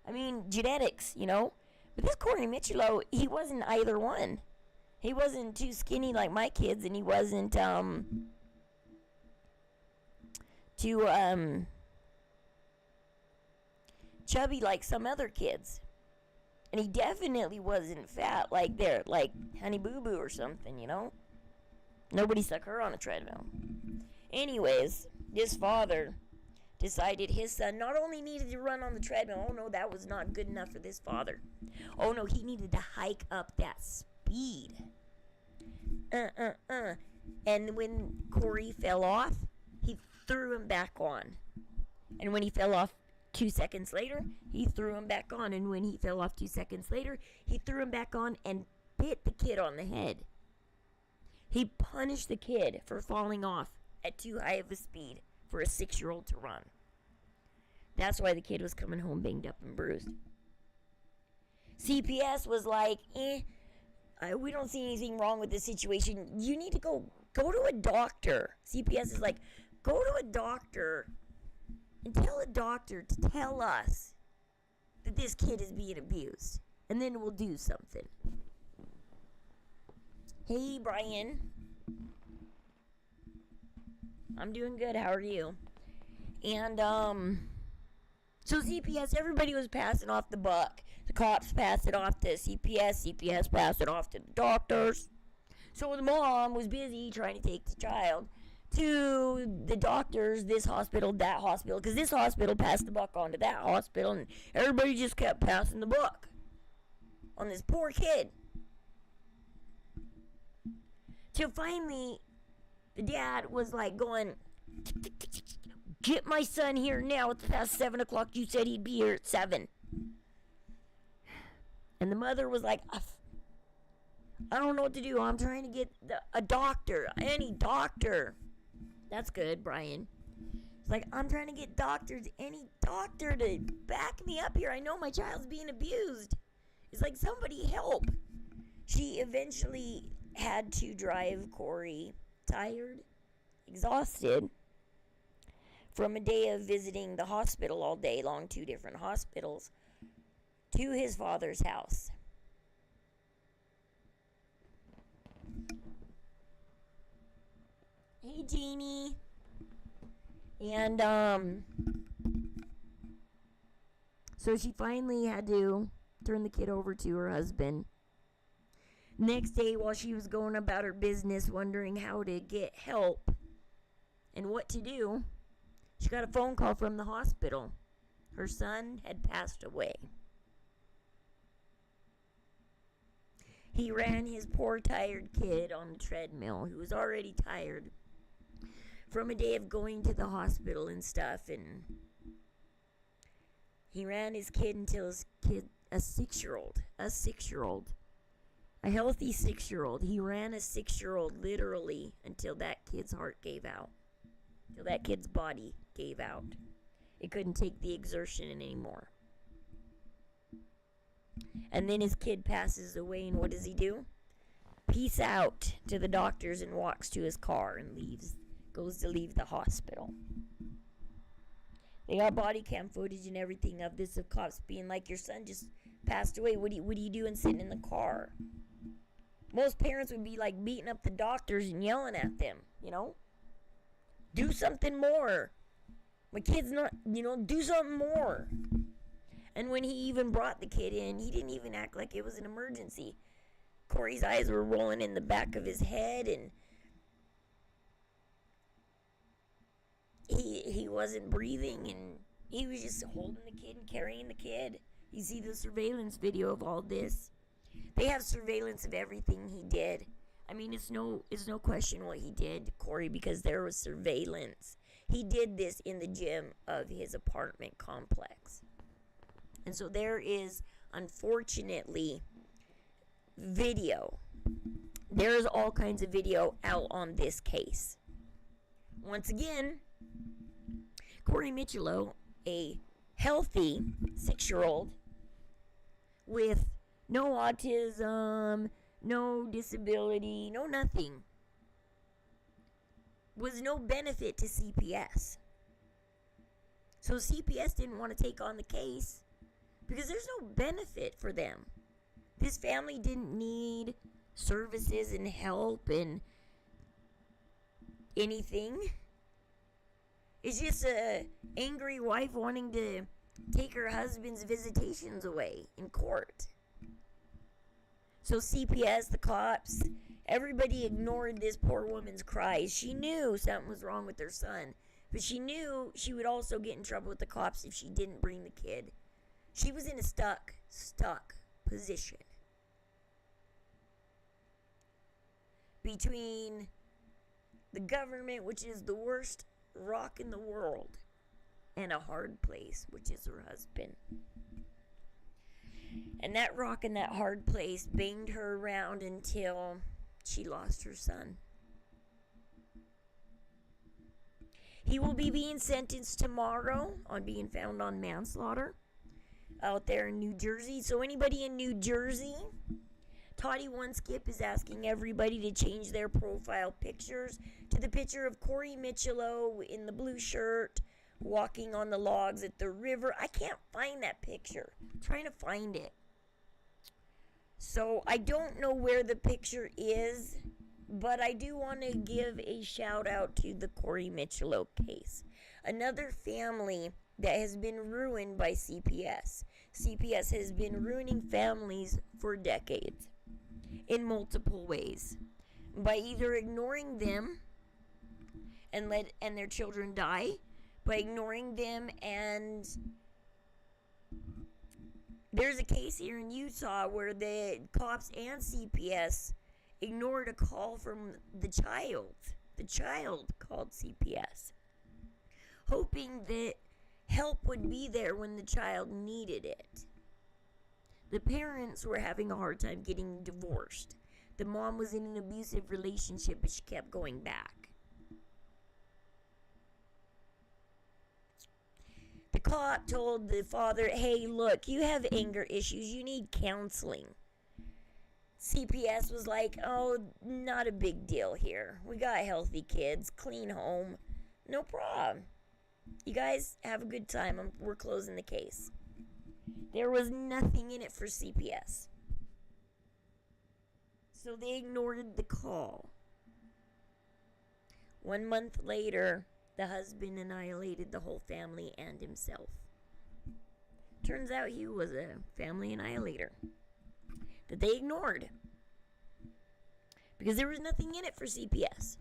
I mean, genetics, you know. But this Cory Miccillo, he wasn't either one. He wasn't too skinny like my kids, and he wasn't too chubby like some other kids. And he definitely wasn't fat like Honey Boo Boo or something, you know. Nobody stuck her on a treadmill. Anyways, this father decided his son not only needed to run on the treadmill. Oh no, that was not good enough for this father. Oh no, he needed to hike up that speed. And when Cory fell off, he threw him back on. And when he fell off 2 seconds later, he threw him back on. And when he fell off 2 seconds later, he threw him back on and hit the kid on the head. He punished the kid for falling off at too high of a speed for a 6-year-old to run. That's why the kid was coming home banged up and bruised. CPS was like, we don't see anything wrong with this situation. You need to go to a doctor. CPS is like, go to a doctor and tell a doctor to tell us that this kid is being abused. And then we'll do something. Hey, Brian. I'm doing good. How are you? And, so CPS, everybody was passing off the buck. The cops passed it off to CPS. CPS passed it off to the doctors. So the mom was busy trying to take the child to the doctors, this hospital, that hospital, because this hospital passed the buck on to that hospital, and everybody just kept passing the buck on this poor kid. Till finally, the dad was like going, get my son here now. It's past 7 o'clock. You said he'd be here at 7. And the mother was like, I don't know what to do. I'm trying to get a doctor. Any doctor. That's good, Brian. It's like, I'm trying to get doctors. Any doctor to back me up here. I know my child's being abused. It's like, somebody help. She eventually had to drive Cory, tired, exhausted, from a day of visiting the hospital all day long, 2 different hospitals, to his father's house. Hey, Jeannie. And, so she finally had to turn the kid over to her husband. Next day, while she was going about her business, wondering how to get help and what to do, she got a phone call from the hospital. Her son had passed away. He ran his poor tired kid on the treadmill, who was already tired from a day of going to the hospital and stuff, and he ran his kid until his kid, a 6-year-old, a healthy 6-year-old. He ran a 6-year-old literally until that kid's heart gave out. Till that kid's body gave out. It couldn't take the exertion anymore. And then his kid passes away, and what does he do? Peace out to the doctors and walks to his car and goes to leave the hospital. They got body cam footage and everything of this, of cops being like, your son just passed away. What are you doing sitting in the car? Most parents would be like beating up the doctors and yelling at them, you know? Do something more. My kid's not, do something more. And when he even brought the kid in, he didn't even act like it was an emergency. Cory's eyes were rolling in the back of his head, and he wasn't breathing, and he was just holding the kid and carrying the kid. You see the surveillance video of all this. They have surveillance of everything he did. I mean, it's no question what he did to Cory, because there was surveillance. He did this in the gym of his apartment complex. And so there is, unfortunately, video. There's all kinds of video out on this case. Once again, Cory Miccillo, a healthy 6-year-old with no autism, no disability, no nothing, was no benefit to CPS. So CPS didn't want to take on the case because no benefit for them. This family didn't need services and help and anything. It's just a angry wife wanting to take her husband's visitations away in court. So CPS, the cops, everybody ignored this poor woman's cries. She knew something was wrong with her son, but she knew she would also get in trouble with the cops if she didn't bring the kid. She was in a stuck position between the government, which is the worst rock in the world, and a hard place, which is her husband. And that rock and that hard place banged her around until she lost her son. He will be being sentenced tomorrow on being found on manslaughter out there in New Jersey. So anybody in New Jersey, Toddy One Skip is asking everybody to change their profile pictures to the picture of Cory Miccillo in the blue shirt walking on the logs at the river. I can't find that picture. I'm trying to find it. So I don't know where the picture is, but I do want to give a shout out to the Cory Miccillo case. Another family that has been ruined by CPS. CPS has been ruining families for decades in multiple ways by either ignoring them and their children die, by ignoring them, and there's a case here in Utah where the cops and CPS ignored a call from the child. The child called CPS, hoping that help would be there when the child needed it. The parents were having a hard time getting divorced. The mom was in an abusive relationship, but she kept going back. The cop told the father, hey, look, you have anger issues. You need counseling. CPS was like, oh, not a big deal here. We got healthy kids, clean home. No problem. You guys have a good time. We're closing the case. There was nothing in it for CPS. So they ignored the call. 1 month later, the husband annihilated the whole family and himself. Turns out he was a family annihilator that they ignored because there was nothing in it for CPS.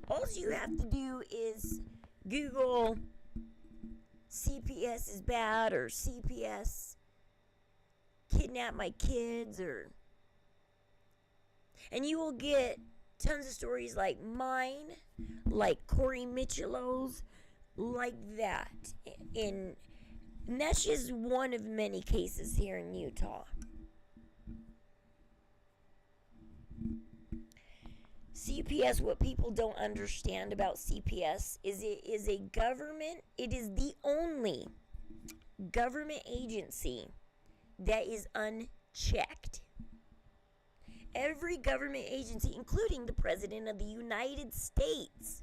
All you have to do is Google CPS is bad or CPS kidnap my kids, and you will get tons of stories like mine, like Cory Miccillo's, like that. And that's just one of many cases here in Utah. CPS, what people don't understand about CPS is it is a government, it is the only government agency that is unchecked. Every government agency, including the President of the United States.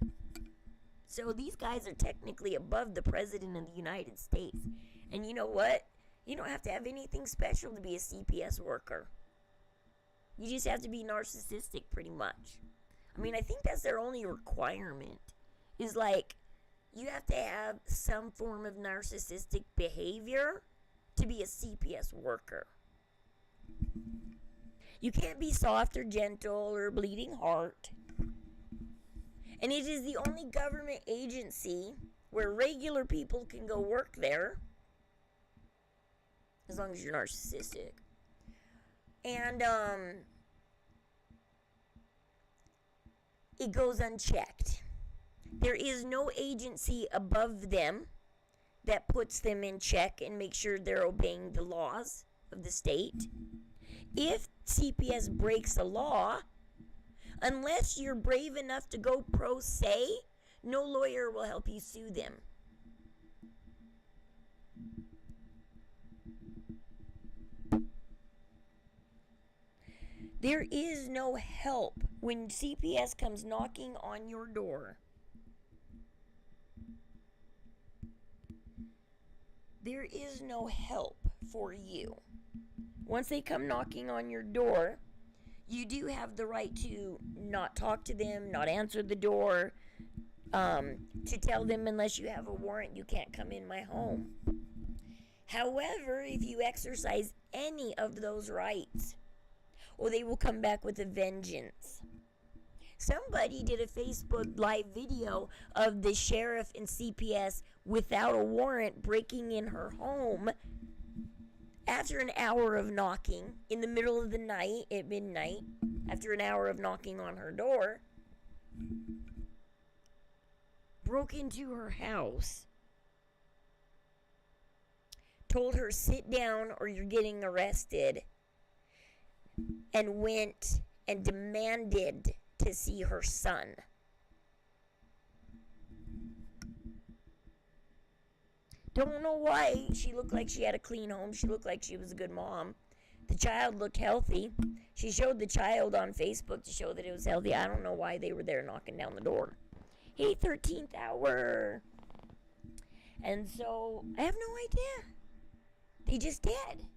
So these guys are technically above the President of the United States. And you know what? You don't have to have anything special to be a CPS worker. You just have to be narcissistic, pretty much. I mean, I think that's their only requirement. Is like, you have to have some form of narcissistic behavior to be a CPS worker. You can't be soft or gentle or bleeding heart. And it is the only government agency where regular people can go work there, as long as you're narcissistic. And it goes unchecked. There is no agency above them that puts them in check and makes sure they're obeying the laws of the state. If CPS breaks a law, unless you're brave enough to go pro se, no lawyer will help you sue them. There is no help when CPS comes knocking on your door. There is no help. for you. Once they come knocking on your door, you do have the right to not talk to them, not answer the door, to tell them unless you have a warrant, you can't come in my home. However, if you exercise any of those rights, or they will come back with a vengeance. Somebody did a Facebook live video of the sheriff and CPS without a warrant breaking in her home after an hour of knocking in the middle of the night at midnight, after an hour of knocking on her door, broke into her house, told her sit down or you're getting arrested, and went and demanded to see her son. Don't know why. She looked like she had a clean home. She looked like she was a good mom. The child looked healthy. She showed the child on Facebook to show that it was healthy. I don't know why they were there knocking down the door. Hey, 13th hour. And so, I have no idea. They just did.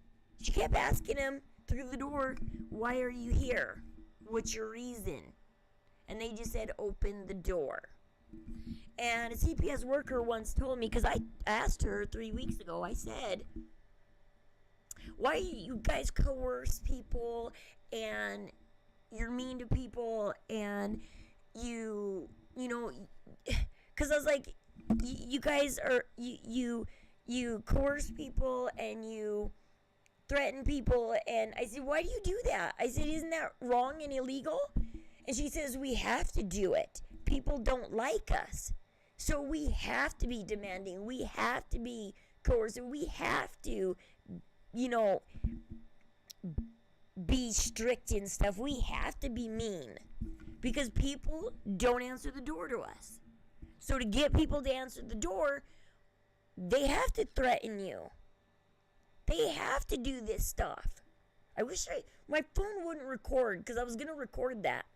She kept asking him through the door, why are you here? What's your reason? And they just said, open the door. And a CPS worker once told me, because I asked her 3 weeks ago, I said, why you guys coerce people and you're mean to people and you know, because I was like, you guys are, you coerce people and you threaten people. And I said, why do you do that? I said, isn't that wrong and illegal? And she says, we have to do it. People don't like us. So we have to be demanding. We have to be coercive. We have to, you know, be strict and stuff. We have to be mean. Because people don't answer the door to us. So to get people to answer the door, they have to threaten you. They have to do this stuff. I wish my phone wouldn't record, because I was going to record that.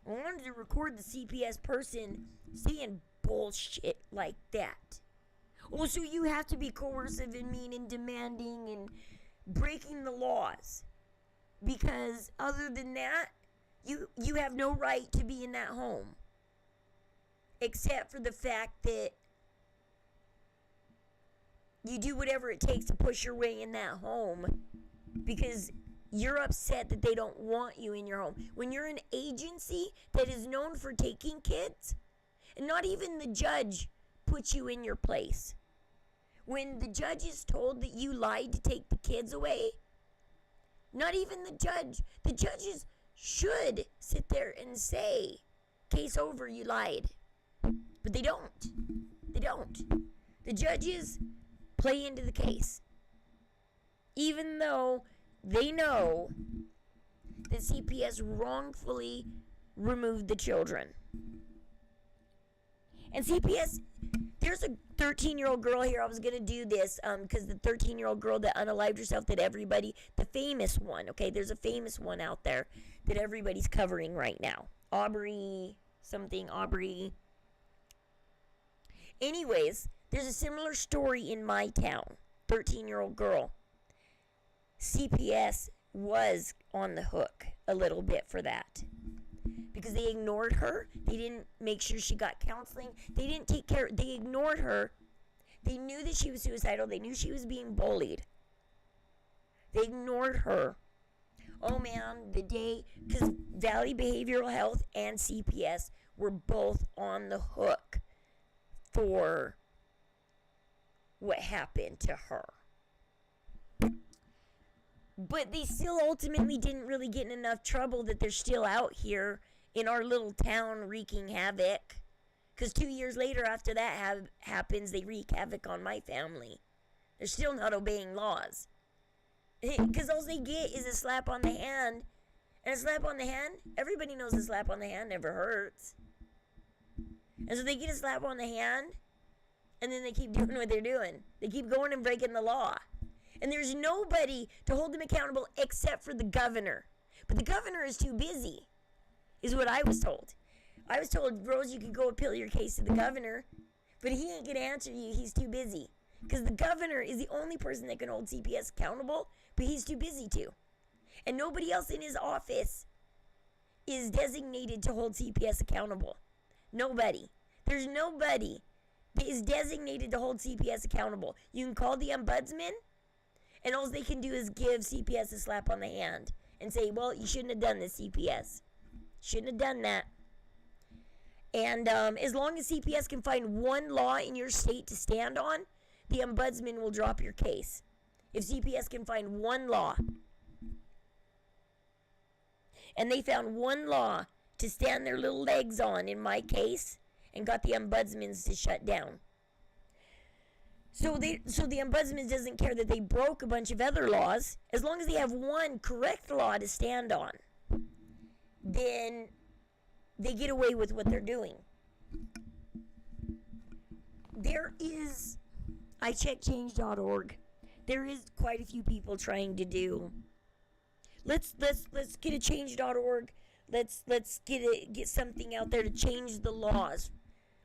I wanted to record the CPS person saying bullshit like that. Oh, so you have to be coercive and mean and demanding and breaking the laws. Because other than that, you have no right to be in that home. Except for the fact that you do whatever it takes to push your way in that home. Because you're upset that they don't want you in your home. When you're an agency that is known for taking kids, and not even the judge puts you in your place. When the judge is told that you lied to take the kids away, not even the judges should sit there and say, case over, you lied. But they don't. They don't. The judges play into the case. Even though they know that CPS wrongfully removed the children. And CPS, there's a 13-year-old girl here. I was going to do this because the 13-year-old girl that unalived herself that everybody, the famous one, okay, there's a famous one out there that everybody's covering right now. Aubrey. Anyways, there's a similar story in my town. 13-year-old girl. CPS was on the hook a little bit for that. Because they ignored her. They didn't make sure she got counseling. They didn't take care. They ignored her. They knew that she was suicidal. They knew she was being bullied. They ignored her. Oh man, the day, because Valley Behavioral Health and CPS were both on the hook for what happened to her. But they still ultimately didn't really get in enough trouble that they're still out here in our little town wreaking havoc. Because 2 years later after that happens, they wreak havoc on my family. They're still not obeying laws. Because all they get is a slap on the hand. And a slap on the hand, everybody knows a slap on the hand never hurts. And so they get a slap on the hand, and then they keep doing what they're doing. They keep going and breaking the law. And there's nobody to hold them accountable except for the governor. But the governor is too busy, is what I was told. I was told, Rose, you could go appeal your case to the governor, but he ain't going to answer you. He's too busy. Because the governor is the only person that can hold CPS accountable, but he's too busy to. And nobody else in his office is designated to hold CPS accountable. Nobody. There's nobody that is designated to hold CPS accountable. You can call the ombudsman, and all they can do is give CPS a slap on the hand and say, well, you shouldn't have done this, CPS. Shouldn't have done that. And as long as CPS can find one law in your state to stand on, the ombudsman will drop your case. If CPS can find one law, and they found one law to stand their little legs on in my case, and got the ombudsmans to shut down. So the ombudsman doesn't care that they broke a bunch of other laws. As long as they have one correct law to stand on, then they get away with what they're doing. There is unchecked.org. There is quite a few people trying to do. Let's get a change.org. Let's get something out there to change the laws.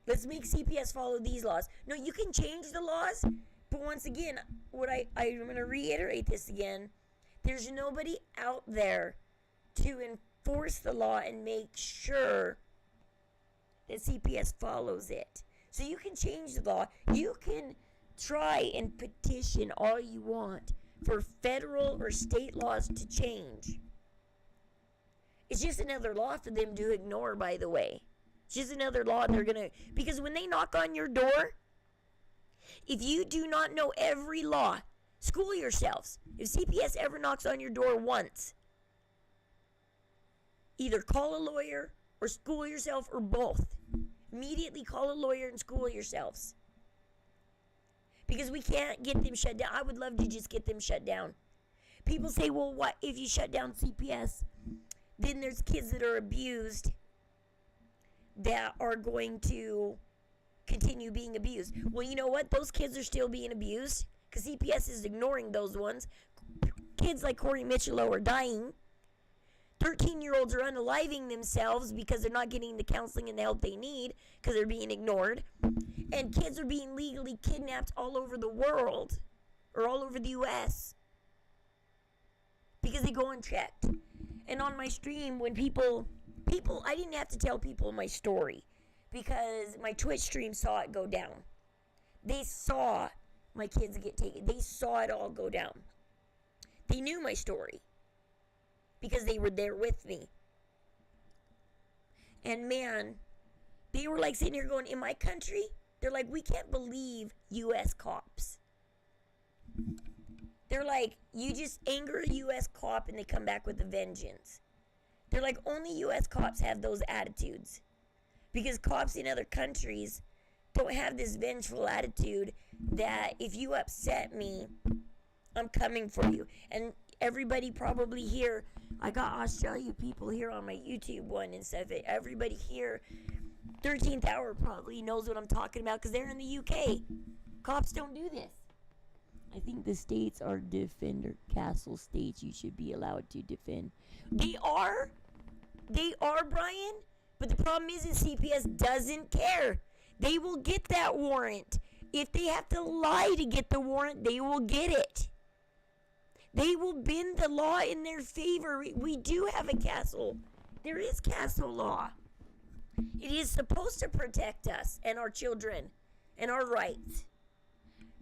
Let's make CPS follow these laws. No, you can change the laws, but once again, I'm going to reiterate this again. There's nobody out there to enforce the law and make sure that CPS follows it. So you can change the law. You can try and petition all you want for federal or state laws to change. It's just another law for them to ignore, by the way. It's just another law they're going to... Because when they knock on your door, if you do not know every law, school yourselves. If CPS ever knocks on your door once, either call a lawyer or school yourself or both. Immediately call a lawyer and school yourselves. Because we can't get them shut down. I would love to just get them shut down. People say, well, what if you shut down CPS? Then there's kids that are abused that are going to continue being abused. Well, you know what? Those kids are still being abused because CPS is ignoring those ones. Kids like Cory Miccillo are dying. 13-year-olds are unaliving themselves because they're not getting the counseling and the help they need because they're being ignored. And kids are being legally kidnapped all over the world or all over the U.S. because they go unchecked. And on my stream, when people, I didn't have to tell people my story because my Twitch stream saw it go down. They saw my kids get taken. They saw it all go down. They knew my story because they were there with me. And man, they were like sitting here going, in my country, they're like, we can't believe U.S. cops. They're like, you just anger a U.S. cop and they come back with a vengeance. They're like, only U.S. cops have those attitudes. Because cops in other countries don't have this vengeful attitude that if you upset me, I'm coming for you. And everybody probably here, I got Australia people here on my YouTube one and stuff. Everybody here, 13th hour probably knows what I'm talking about because they're in the UK. Cops don't do this. I think the states are defender castle states you should be allowed to defend. They are, Brian, but the problem is CPS doesn't care. They will get that warrant. If they have to lie to get the warrant, they will get it. They will bend the law in their favor. We do have a castle. There is castle law. It is supposed to protect us and our children and our rights.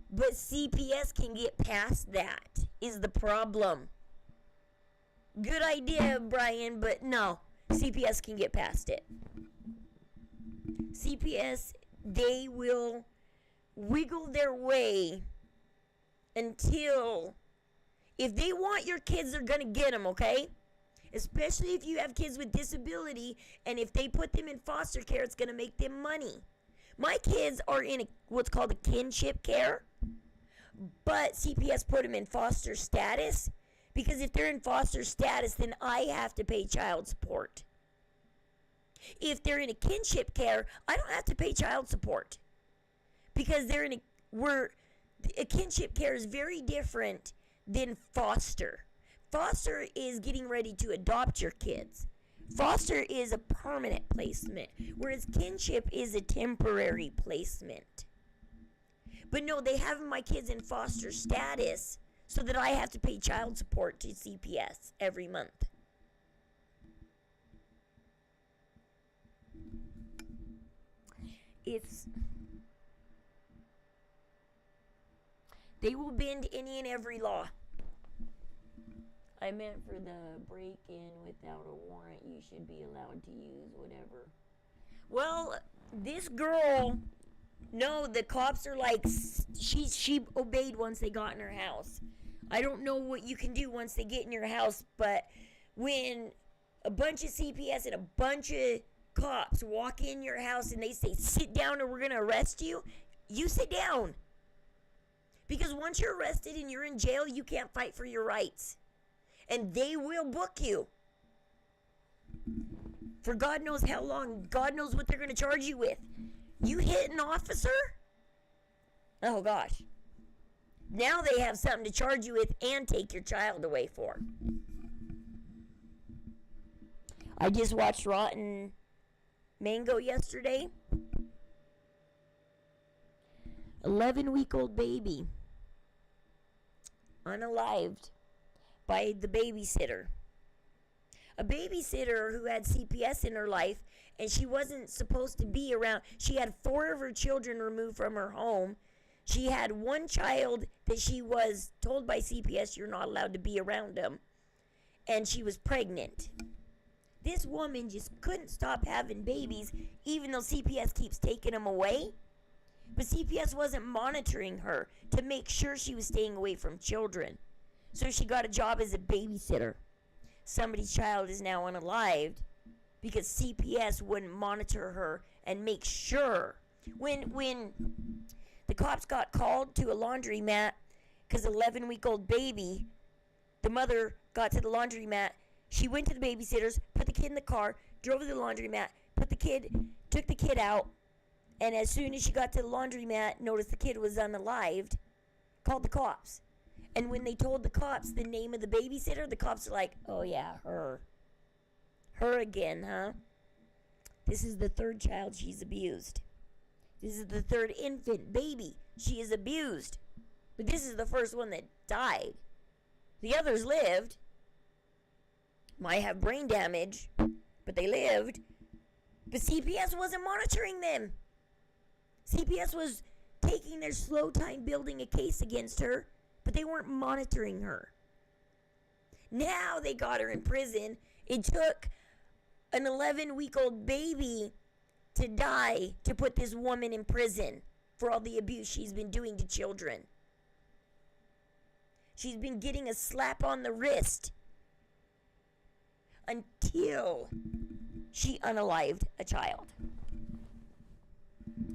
But CPS can get past that, is the problem. Good idea, Brian, but no. CPS can get past it. CPS, they will wiggle their way until, if they want your kids, they're going to get them, okay? Especially if you have kids with disability, and if they put them in foster care, it's going to make them money. My kids are in what's called a kinship care, but CPS put them in foster status, because if they're in foster status, then I have to pay child support. If they're in a kinship care, I don't have to pay child support, because they're in a kinship care is very different than foster. Foster is getting ready to adopt your kids. Foster is a permanent placement, whereas kinship is a temporary placement. But no, they have my kids in foster status so that I have to pay child support to CPS every month. They will bend any and every law. I meant for the break-in without a warrant, you should be allowed to use whatever. Well, this girl, no, the cops are like, she obeyed once they got in her house. I don't know what you can do once they get in your house, but when a bunch of CPS and a bunch of cops walk in your house and they say, sit down or we're going to arrest you, you sit down. Because once you're arrested and you're in jail, you can't fight for your rights. And they will book you. For God knows how long. God knows what they're going to charge you with. You hit an officer? Oh, gosh. Now they have something to charge you with and take your child away for. I just watched Rotten Mango yesterday. 11-week-old baby. Unalived by the babysitter. A babysitter who had CPS in her life, and she wasn't supposed to be around. She had 4 of her children removed from her home. She had 1 child that she was told by CPS, you're not allowed to be around them. And she was pregnant. This woman just couldn't stop having babies, even though CPS keeps taking them away. But CPS wasn't monitoring her to make sure she was staying away from children. So she got a job as a babysitter. Somebody's child is now unalived because CPS wouldn't monitor her and make sure. When the cops got called to a laundromat because 11-week-old baby, the mother got to the laundromat. She went to the babysitters, put the kid in the car, drove to the laundromat, took the kid out, and as soon as she got to the laundromat, noticed the kid was unalived, called the cops. And when they told the cops the name of the babysitter, the cops are like, oh yeah, her. Her again, huh? This is the 3rd child she's abused. This is the 3rd infant baby she is abused. But this is the first one that died. The others lived. Might have brain damage, but they lived. But CPS wasn't monitoring them. CPS was taking their slow time building a case against her, but they weren't monitoring her. Now they got her in prison. It took an 11-week-old baby to die to put this woman in prison for all the abuse she's been doing to children. She's been getting a slap on the wrist until she unalived a child.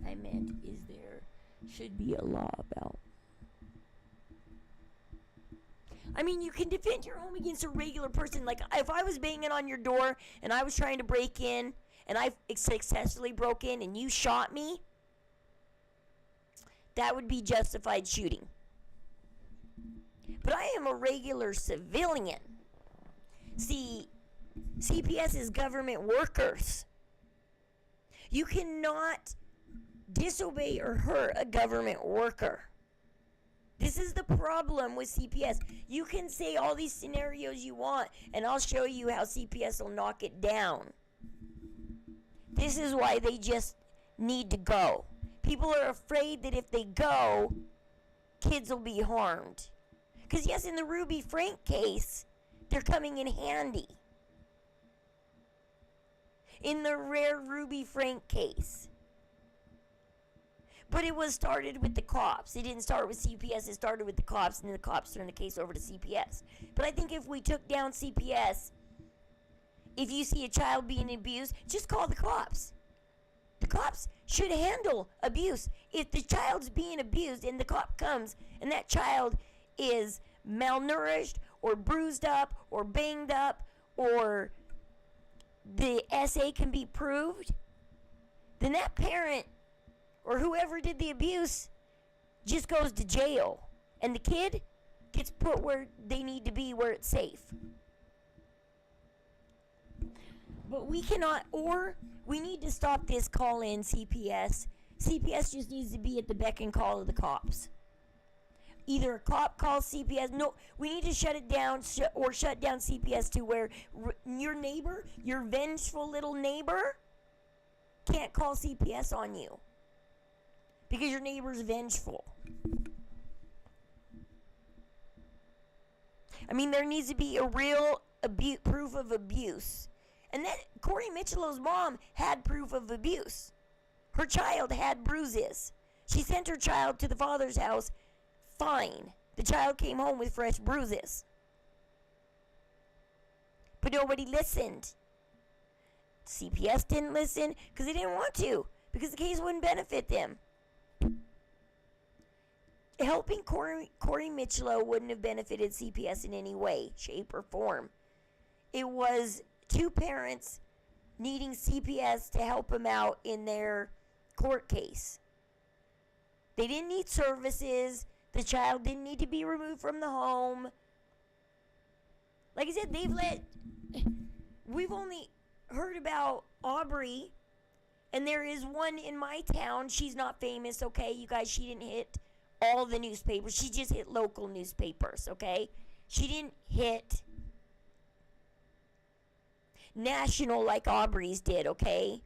I meant, should be a law about. I mean, you can defend your home against a regular person. Like, if I was banging on your door and I was trying to break in and I successfully broke in and you shot me, that would be justified shooting. But I am a regular civilian. See, CPS is government workers. You cannot disobey or hurt a government worker. This is the problem with CPS. You can say all these scenarios you want, and I'll show you how CPS will knock it down. This is why they just need to go. People are afraid that if they go, kids will be harmed. Because yes, in the Ruby Frank case, they're coming in handy. In the rare Ruby Frank case. But it was started with the cops. It didn't start with CPS. It started with the cops, and then the cops turned the case over to CPS. But I think if we took down CPS, if you see a child being abused, just call the cops. The cops should handle abuse. If the child's being abused and the cop comes and that child is malnourished or bruised up or banged up or the SA can be proved, then that parent or whoever did the abuse just goes to jail. And the kid gets put where they need to be, where it's safe. But we cannot, or we need to stop this call-in CPS CPS just needs to be at the beck and call of the cops. Either a cop calls CPS. No, we need to shut it down or shut down CPS to where your neighbor, your vengeful little neighbor, can't call CPS on you because your neighbor's vengeful. I mean, there needs to be a real proof of abuse. And then Cory Miccillo's mom had proof of abuse. Her child had bruises. She sent her child to the father's house fine. The child came home with fresh bruises. But nobody listened. CPS didn't listen because they didn't want to, because the case wouldn't benefit them. Helping Cory Miccillo wouldn't have benefited CPS in any way, shape, or form. It was two parents needing CPS to help them out in their court case. They didn't need services. The child didn't need to be removed from the home. Like I said, we've only heard about Aubrey, and there is one in my town. She's not famous, okay, you guys. She didn't hit all the newspapers. She just hit local newspapers, okay? She didn't hit national like Aubrey's did, okay?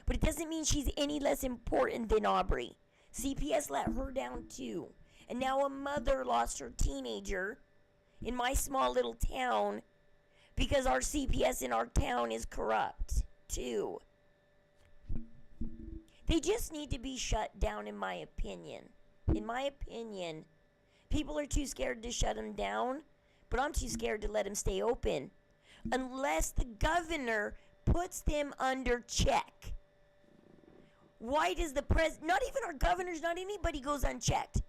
But it doesn't mean she's any less important than Aubrey. CPS let her down too. And now a mother lost her teenager in my small little town because our CPS in our town is corrupt too. They just need to be shut down, in my opinion. In my opinion, people are too scared to shut them down, but I'm too scared to let them stay open. Unless the governor puts them under check. Why does the not even our governors, not anybody goes unchecked.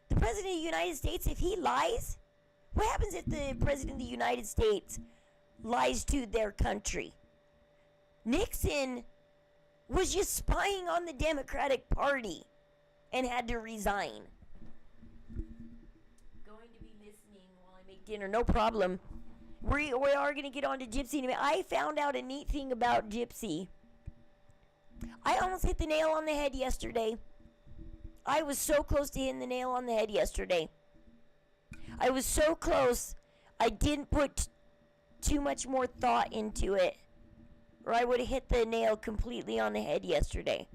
The President of the United States, if he lies, what happens if the President of the United States lies to their country? Nixon was just spying on the Democratic Party and had to resign. Going to be listening while I make dinner, no problem. We are going to get on to Gypsy. I found out a neat thing about Gypsy. I almost hit the nail on the head yesterday. I was so close to hitting the nail on the head yesterday. I was so close, I didn't put too much more thought into it, or I would have hit the nail completely on the head yesterday.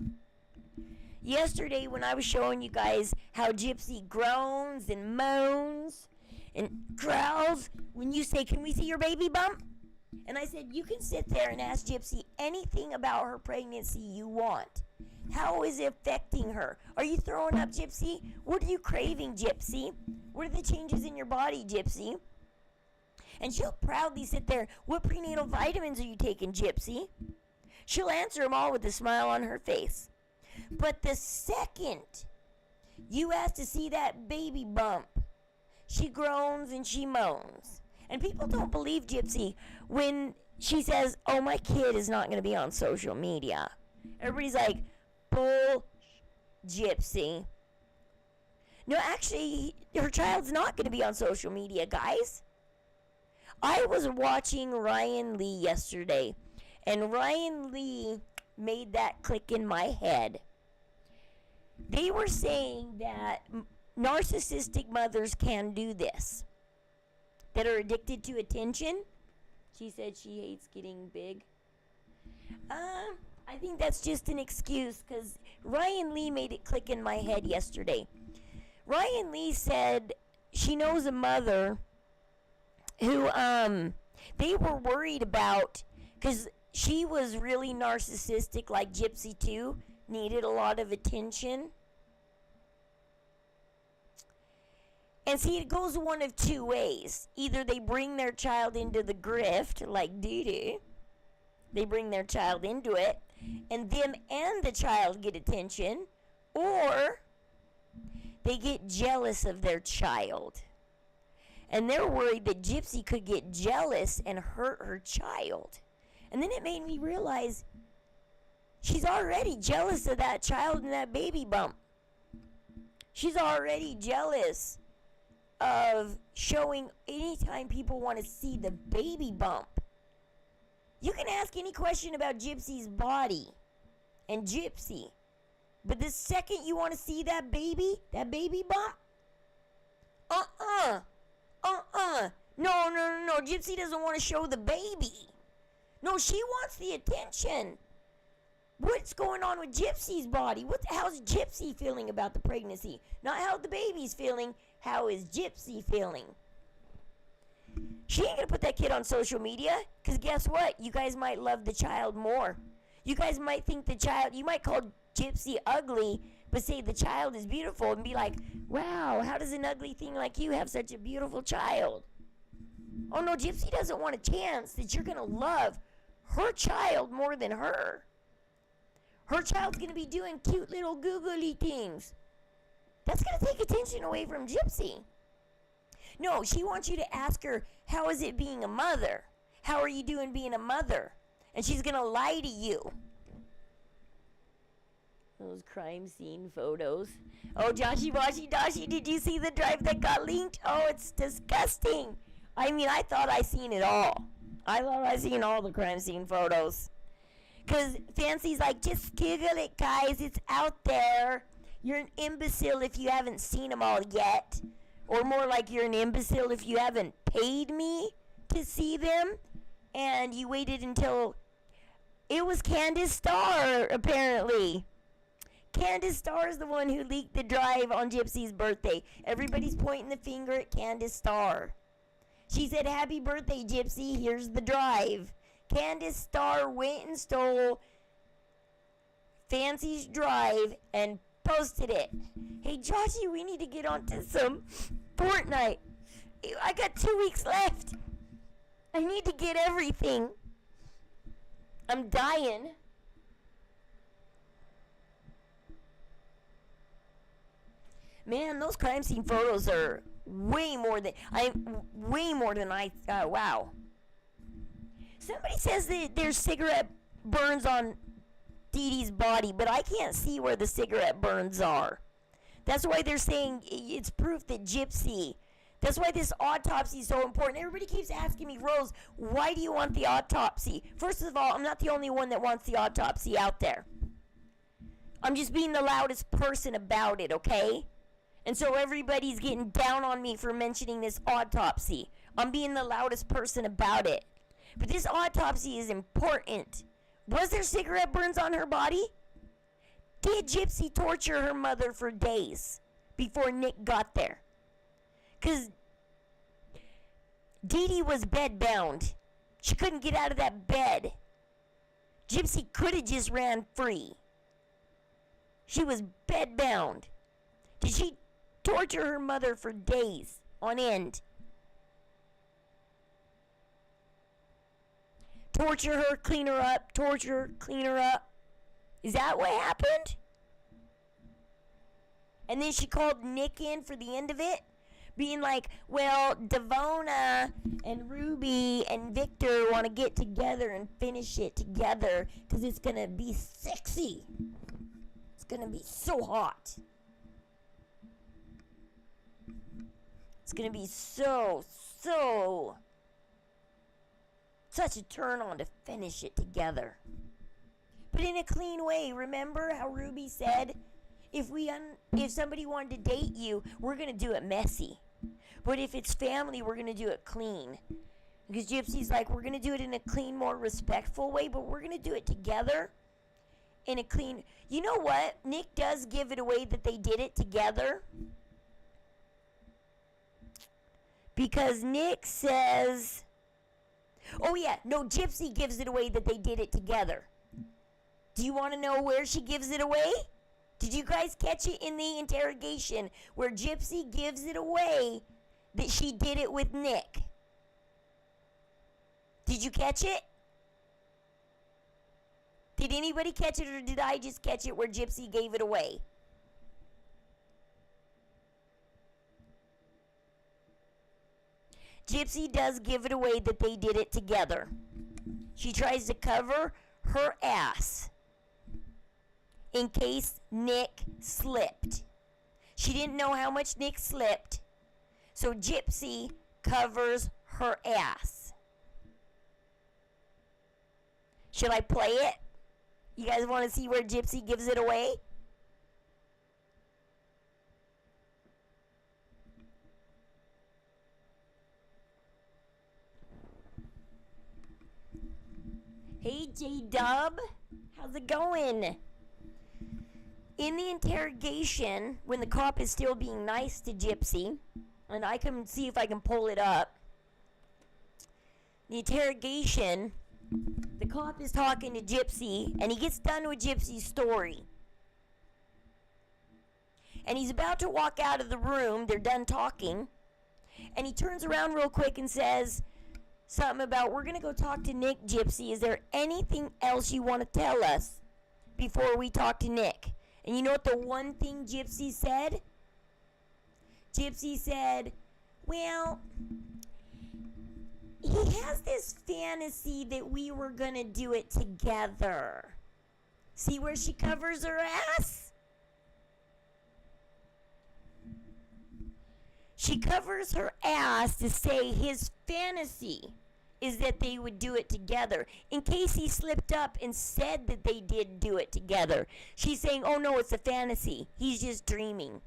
Yesterday, when I was showing you guys how Gypsy groans and moans and growls when you say, "Can we see your baby bump?" And I said, you can sit there and ask Gypsy anything about her pregnancy you want. How is it affecting her? Are you throwing up, Gypsy? What are you craving, Gypsy? What are the changes in your body, Gypsy? And she'll proudly sit there, what prenatal vitamins are you taking, Gypsy? She'll answer them all with a smile on her face. But the second you ask to see that baby bump, she groans and she moans. And people don't believe Gypsy when she says, oh, my kid is not going to be on social media. Everybody's like, bull Gypsy. No, actually, her child's not going to be on social media, guys. I was watching Ryan Lee yesterday, and Ryan Lee made that click in my head. They were saying that narcissistic mothers can do this, that are addicted to attention. She said she hates getting big. I think that's just an excuse, because Ryan Lee made it click in my head yesterday. Ryan Lee said she knows a mother who they were worried about, because she was really narcissistic, like Gypsy too, needed a lot of attention. And see, it goes one of two ways. Either they bring their child into the grift, like Dee. They bring their child into it, and them and the child get attention, or they get jealous of their child. And they're worried that Gypsy could get jealous and hurt her child. And then it made me realize she's already jealous of that child and that baby bump. She's already jealous of showing anytime people want to see the baby bump. You can ask any question about Gypsy's body and Gypsy. But the second you want to see that baby bump, no, Gypsy doesn't want to show the baby. No, she wants the attention. What's going on with Gypsy's body? How's Gypsy feeling about the pregnancy? Not how the baby's feeling. How is Gypsy feeling? She ain't gonna put that kid on social media, because guess what? You guys might love the child more. You guys might think you might call Gypsy ugly, but say the child is beautiful and be like, wow, how does an ugly thing like you have such a beautiful child? Oh no, Gypsy doesn't want a chance that you're gonna love her child more than her. Her child's gonna be doing cute little googly things. That's gonna take attention away from Gypsy. No, she wants you to ask her, how is it being a mother? How are you doing being a mother? And she's gonna lie to you. Those crime scene photos. Oh, Joshy Washy Doshy, did you see the drive that got leaked? Oh, it's disgusting. I mean, I thought I seen it all. I thought I seen all the crime scene photos. Because Fancy's like, just Google it, guys. It's out there. You're an imbecile if you haven't seen them all yet. Or more like you're an imbecile if you haven't paid me to see them. And you waited until... It was Candace Starr, apparently. Candace Starr is the one who leaked the drive on Gypsy's birthday. Everybody's pointing the finger at Candace Starr. She said, happy birthday, Gypsy. Here's the drive. Candace Starr went and stole Fancy's drive and posted it. Hey, Joshy, we need to get onto some Fortnite. I got 2 weeks left. I need to get everything. I'm dying. Man, those crime scene photos are way more than I wow. Somebody says that there's cigarette burns on Dee Dee's body, but I can't see where the cigarette burns are. That's why they're saying it's proof that Gypsy. That's why this autopsy is so important. Everybody keeps asking me, Rose, why do you want the autopsy? First of all, I'm not the only one that wants the autopsy out there. I'm just being the loudest person about it, okay? And so everybody's getting down on me for mentioning this autopsy. I'm being the loudest person about it. But this autopsy is important. Was there cigarette burns on her body? Did Gypsy torture her mother for days before Nick got there? Because Dee Dee was bedbound. She couldn't get out of that bed. Gypsy could have just ran free. She was bedbound. Did she torture her mother for days on end? Torture her, clean her up, torture her, clean her up. Is that what happened? And then she called Nick in for the end of it, being like, well, Devona and Ruby and Victor want to get together and finish it together because it's going to be sexy. It's going to be so hot. It's going to be so such a turn on to finish it together. But in a clean way. Remember how Ruby said, if somebody wanted to date you, we're going to do it messy. But if it's family, we're going to do it clean. Because Gypsy's like, we're going to do it in a clean, more respectful way, but we're going to do it together in a clean... You know what? Nick does give it away that they did it together. Because Nick says... Oh, yeah. No, Gypsy gives it away that they did it together. Do you want to know where she gives it away? Did you guys catch it in the interrogation where Gypsy gives it away that she did it with Nick? Did you catch it? Did anybody catch it, or did I just catch it where Gypsy gave it away? Gypsy does give it away that they did it together. She tries to cover her ass in case Nick slipped. She didn't know how much Nick slipped, so Gypsy covers her ass. Should I play it? You guys want to see where Gypsy gives it away? Hey, J-Dub. How's it going? In the interrogation, when the cop is still being nice to Gypsy, and I can see if I can pull it up. The interrogation, the cop is talking to Gypsy, and he gets done with Gypsy's story. And he's about to walk out of the room. They're done talking. And he turns around real quick and says something about, we're going to go talk to Nick, Gypsy. Is there anything else you want to tell us before we talk to Nick? And you know what the one thing Gypsy said? Gypsy said, well, he has this fantasy that we were going to do it together. See where she covers her ass? She covers her ass to say his fantasy is that they would do it together. In case he slipped up and said that they did do it together. She's saying, oh no, it's a fantasy. He's just dreaming.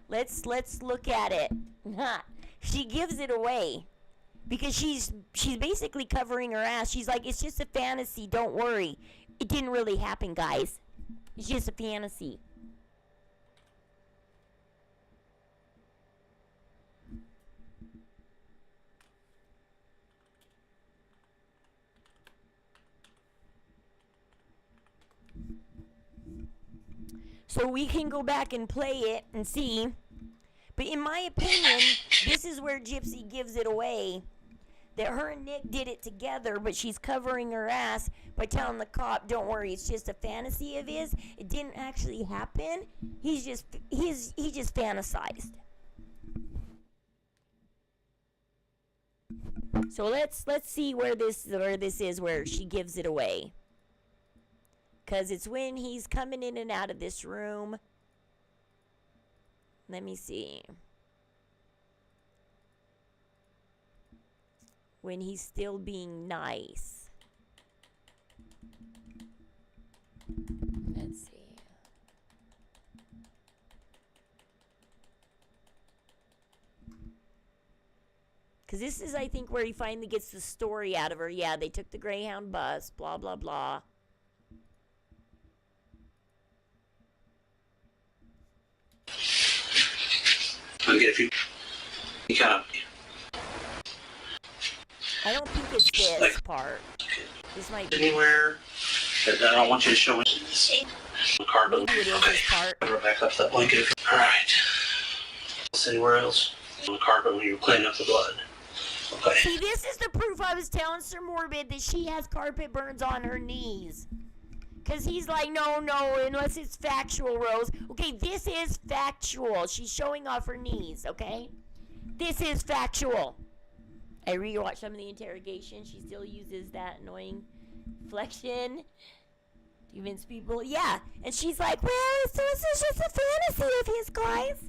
Let's look at it. She gives it away. Because she's basically covering her ass. She's like, it's just a fantasy, don't worry. It didn't really happen, guys. It's just a fantasy. So we can go back and play it and see. But in my opinion, this is where Gypsy gives it away. That her and Nick did it together, but she's covering her ass by telling the cop, don't worry, it's just a fantasy of his. It didn't actually happen. He just fantasized. So let's see where this is where she gives it away. Because it's when he's coming in and out of this room. Let me see. When he's still being nice. Let's see. Because this is, I think, where he finally gets the story out of her. Yeah, they took the Greyhound bus, blah, blah, blah. I'll get a few. You kind of. I don't think it's this like, part. This might be anywhere. I don't want you to show it. The card. Maybe it is this part. I'll back up that blanket. All right. Anywhere else? On the carpet when you were cleaning up the blood. Okay. See, this is the proof I was telling Sir Morbid that she has carpet burns on her knees. Because he's like, no, unless it's factual, Rose. Okay, this is factual. She's showing off her knees, okay? This is factual. I rewatched some of the interrogation. She still uses that annoying flexion to convince people. Yeah, and she's like, well, so this is just a fantasy of his, guys.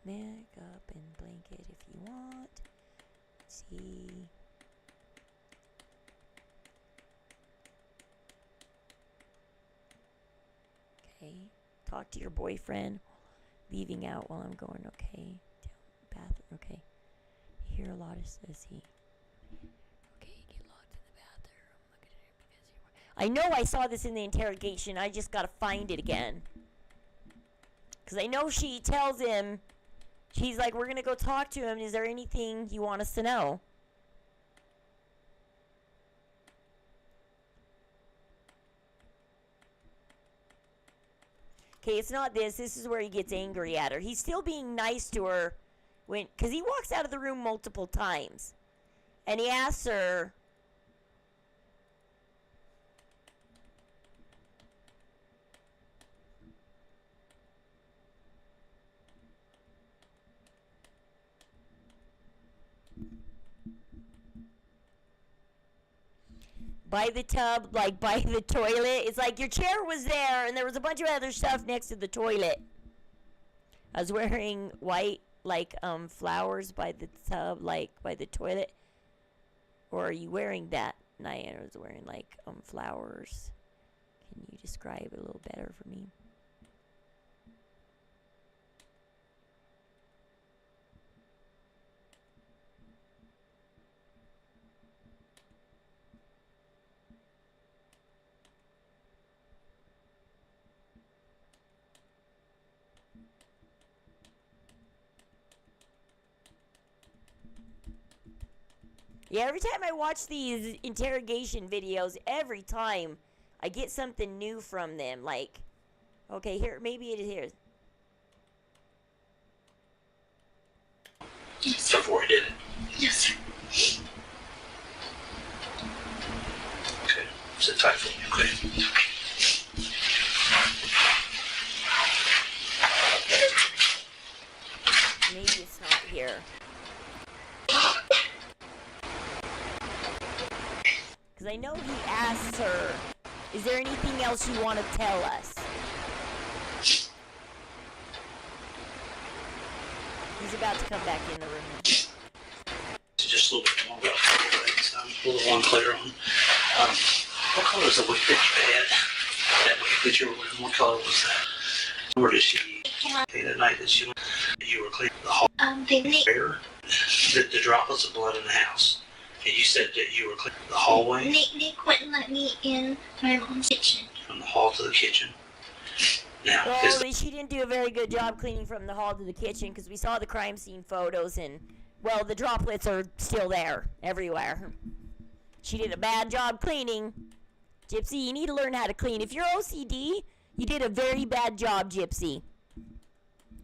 Makeup and blanket if you want. Let's see. Okay. Talk to your boyfriend. Leaving out while I'm going. Okay. Bathroom. Okay. You hear a lot of sissy. Okay. Get locked in the bathroom. Look at it because you're. I know I saw this in the interrogation. I just gotta find it again. Because I know she tells him. She's like, we're gonna go talk to him. Is there anything you want us to know? Okay, it's not this. This is where he gets angry at her. He's still being nice to her because he walks out of the room multiple times. And he asks her, by the tub, like by the toilet. It's like your chair was there and there was a bunch of other stuff next to the toilet. I was wearing white, like, flowers by the tub, like, by the toilet. Or are you wearing that? I was wearing, like, flowers. Can you describe it a little better for me? Yeah, every time I watch these interrogation videos, every time I get something new from them. Like, okay, here, maybe it is here. Yes. Before he did it. Yes, sir. Okay. Sit tight for me, okay? Maybe it's not here. Because I know he asks her, is there anything else you want to tell us? He's about to come back in the room. Just a little bit more about things. I'm a little unclear on what color is the wig that you had? That wig that you were wearing, what color was that? Or did she say that night that you were cleaning the hall? The droplets of blood in the house. And you said that you were cleaning the hallway? Nick wouldn't let me in my mom's kitchen. From the hall to the kitchen. Now, well, she didn't do a very good job cleaning from the hall to the kitchen because we saw the crime scene photos and, well, the droplets are still there everywhere. She did a bad job cleaning. Gypsy, you need to learn how to clean. If you're OCD, you did a very bad job, Gypsy.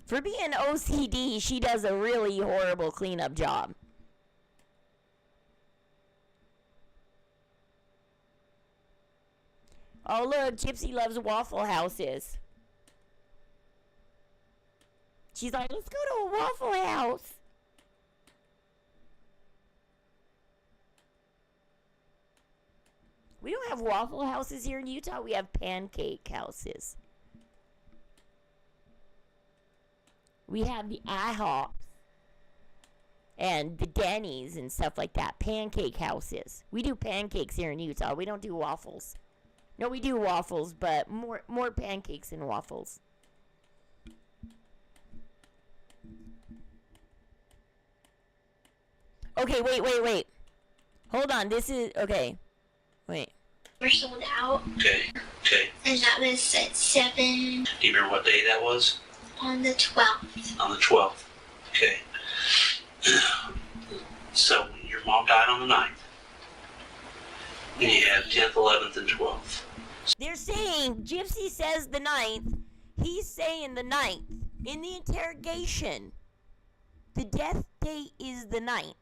For being OCD, she does a really horrible cleanup job. Oh, look, Gypsy loves Waffle Houses. She's like, let's go to a Waffle House. We don't have Waffle Houses here in Utah. We have pancake houses. We have the IHOPs and the Denny's and stuff like that. Pancake houses. We do pancakes here in Utah. We don't do waffles. No, we do waffles, but more pancakes than waffles. Okay, wait. Hold on, this is, okay. Wait. We're sold out. Okay. And that was at 7. Do you remember what day that was? On the 12th. On the 12th. Okay. So, your mom died on the 9th. And you have 10th, 11th, and 12th. They're saying, Gypsy says the 9th. He's saying the 9th. In the interrogation, the death date is the 9th.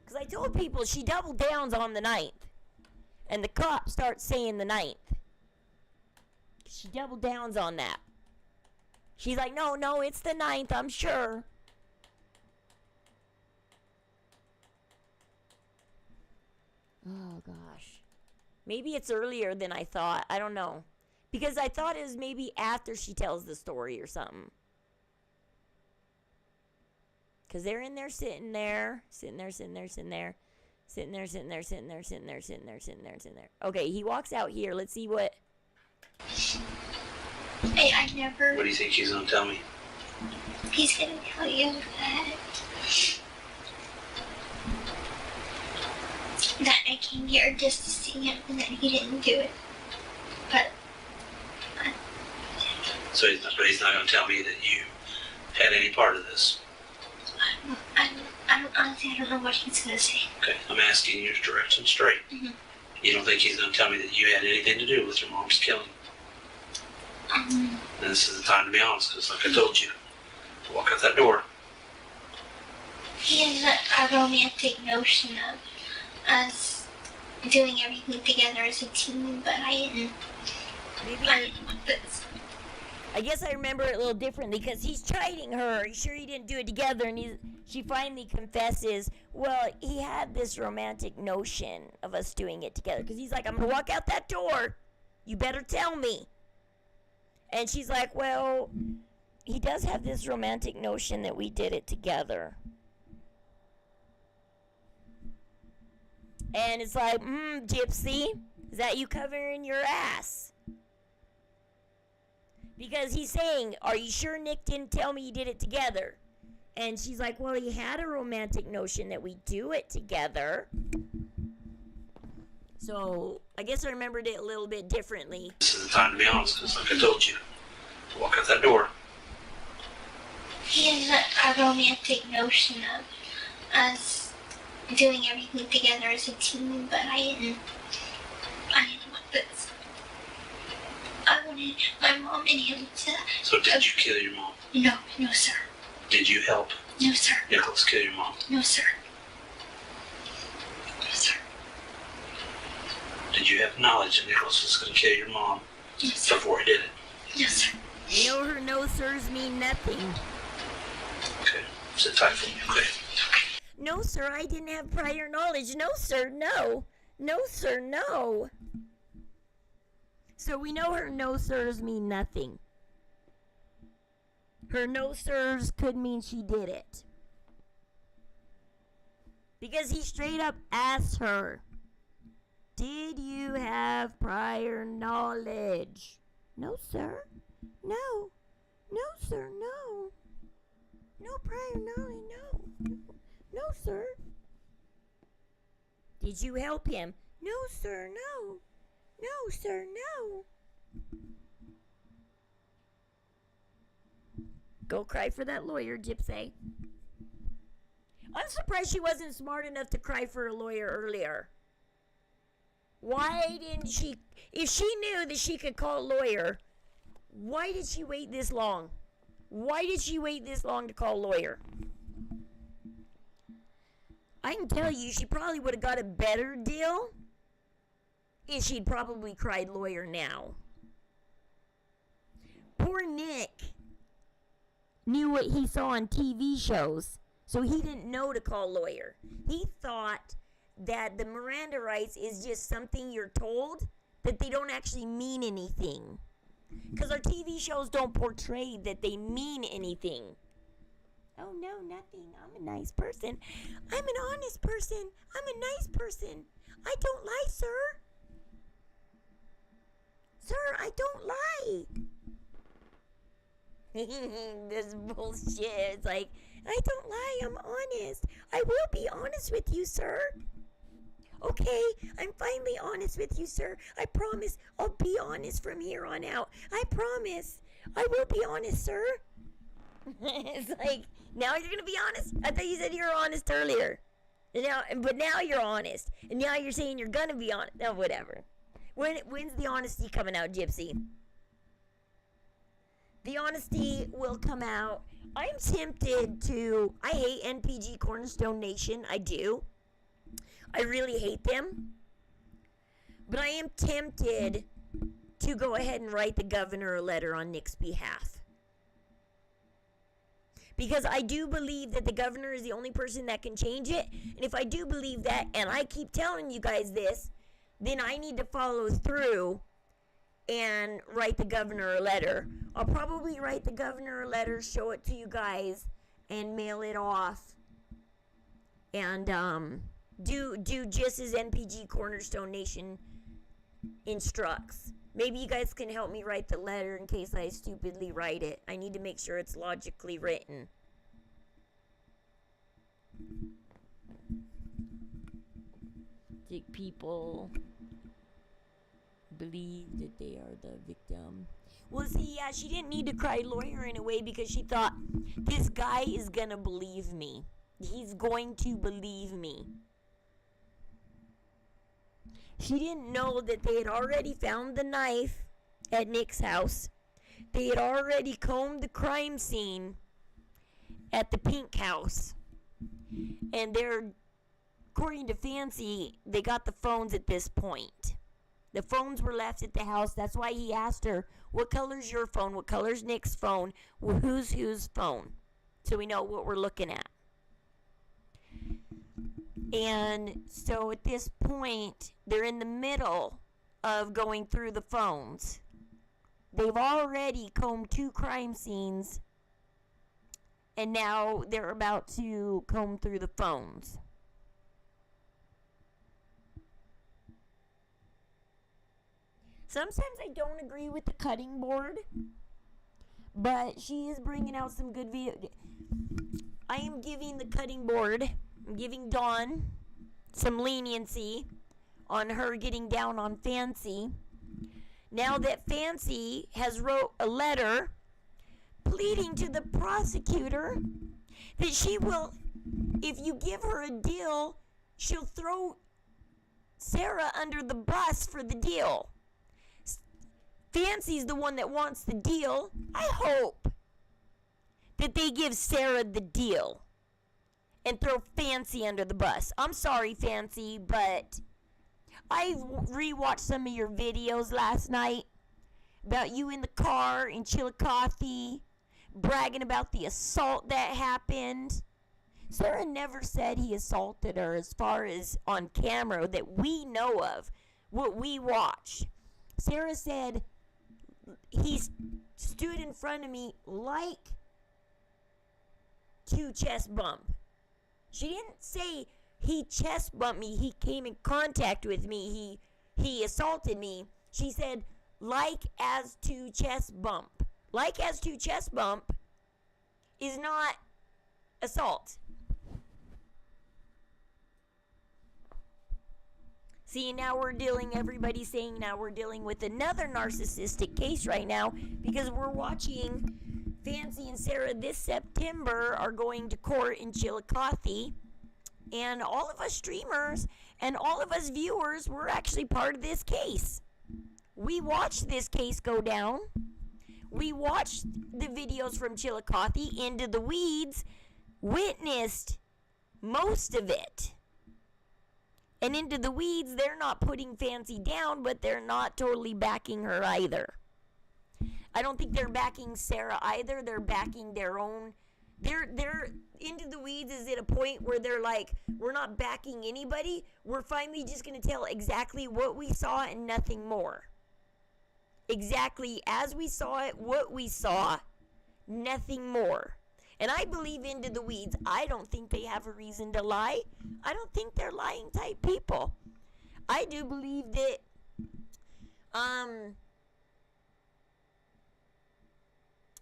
Because I told people she double downs on the 9th. And the cop starts saying the 9th. She double downs on that. She's like, no, it's the 9th, I'm sure. Oh, gosh. Maybe it's earlier than I thought. I don't know. Because I thought it was maybe after she tells the story or something. Because they're in there sitting there. Okay, he walks out here. Let's see what... Hey, I never... What do you think he's going to tell me? He's going to tell you that I came here just to see him and that he didn't do it. But... So he's not going to tell me that you had any part of this? Honestly, I don't know what he's going to say. Okay, I'm asking you to direct him straight. Mm-hmm. You don't think he's going to tell me that you had anything to do with your mom's killing? And this is the time to be honest, because like I told you, walk out that door. He has a romantic notion of us doing everything together as a team, but I didn't. I didn't want this. I guess I remember it a little differently because he's chiding her. He's sure he didn't do it together, and she finally confesses, well, he had this romantic notion of us doing it together. Because he's like, I'm going to walk out that door. You better tell me. And she's like, well, he does have this romantic notion that we did it together. And it's like, Gypsy, is that you covering your ass? Because he's saying, are you sure Nick didn't tell me he did it together? And she's like, well, he had a romantic notion that we do it together. So, I guess I remembered it a little bit differently. This is the time to be honest, because like I told you, walk out that door. he has a romantic notion of us doing everything together as a team, but I didn't want this. I wanted my mom and him to... So did you kill your mom? No, sir. Did you help No, sir. Nicholas kill your mom? No, sir. No, sir. Did you have knowledge that Nicholas was going to kill your mom No, sir. before he did it? No, sir. You know her no sirs mean nothing. Okay. Sit tight for me, okay? No, sir, I didn't have prior knowledge. No, sir, no. No, sir, no. So we know her no sirs mean nothing. Her no sirs could mean she did it. Because he straight up asked her, did you have prior knowledge? No, sir. No. No, sir, no. No prior knowledge, no. No, sir. Did you help him? No, sir, no. No, sir, no. Go cry for that lawyer, Gypsy. I'm surprised she wasn't smart enough to cry for a lawyer earlier. Why didn't she? If she knew that she could call a lawyer, why did she wait this long? Why did she wait this long to call a lawyer? I can tell you, she probably would have got a better deal if she'd probably cried lawyer now. Poor Nick knew what he saw on TV shows, so he didn't know to call lawyer. He thought that the Miranda rights is just something you're told, that they don't actually mean anything. Because our TV shows don't portray that they mean anything. Oh, no, nothing. I'm a nice person. I'm an honest person. I'm a nice person. I don't lie, sir. Sir, I don't lie. This bullshit. It's like, I don't lie. I'm honest. I will be honest with you, sir. Okay, I'm finally honest with you, sir. I promise I'll be honest from here on out. I promise. I will be honest, sir. It's like, now you're going to be honest? I thought you said you were honest earlier. But now you're honest. And now you're saying you're going to be honest. No, whatever. When's the honesty coming out, Gypsy? The honesty will come out. I'm tempted to... I hate NPG Cornerstone Nation. I do. I really hate them. But I am tempted to go ahead and write the governor a letter on Nick's behalf. Because I do believe that the governor is the only person that can change it. And if I do believe that, and I keep telling you guys this, then I need to follow through and write the governor a letter. I'll probably write the governor a letter, show it to you guys, and mail it off. And do just as NPG Cornerstone Nation instructs. Maybe you guys can help me write the letter in case I stupidly write it. I need to make sure it's logically written. Think people believe that they are the victim. Well, see, yeah, she didn't need to cry lawyer in a way because she thought, this guy is gonna believe me. He's going to believe me. She didn't know that they had already found the knife at Nick's house. They had already combed the crime scene at the Pink House. And they're, according to Fancy, they got the phones at this point. The phones were left at the house. That's why he asked her, what color's your phone? What color's Nick's phone? Well, whose phone? So we know what we're looking at. And so at this point, they're in the middle of going through the phones. They've already combed 2 crime scenes, and now they're about to comb through the phones. Sometimes I don't agree with the cutting board, but she is bringing out some good video. I am giving the cutting board, I'm giving Dawn some leniency on her getting down on Fancy. Now that Fancy has wrote a letter, please pleading to the prosecutor that she will, if you give her a deal, she'll throw Sarah under the bus for the deal. Fancy's the one that wants the deal. I hope that they give Sarah the deal and throw Fancy under the bus. I'm sorry, Fancy, but I rewatched some of your videos last night about you in the car in Chillicothe, bragging about the assault that happened. Sarah never said he assaulted her as far as on camera that we know of, what we watched. Sarah said he stood in front of me like to chest bump. She didn't say he chest bumped me, he came in contact with me, he assaulted me. She said like as to chest bump. Like as to chest bump is not assault. See, everybody's saying now we're dealing with another narcissistic case right now because we're watching Fancy and Sarah this September are going to court in Chillicothe. And all of us streamers and all of us viewers were actually part of this case. We watched this case go down. We watched the videos from Chillicothe, Into the Weeds, witnessed most of it. And Into the Weeds, they're not putting Fancy down, but they're not totally backing her either. I don't think they're backing Sarah either. They're backing their own. They're Into the Weeds is at a point where they're like, we're not backing anybody. We're finally just going to tell exactly what we saw and nothing more. Exactly as we saw it, what we saw, nothing more. And I believe Into the Weeds. I don't think they have a reason to lie. I don't think they're lying type people. I do believe that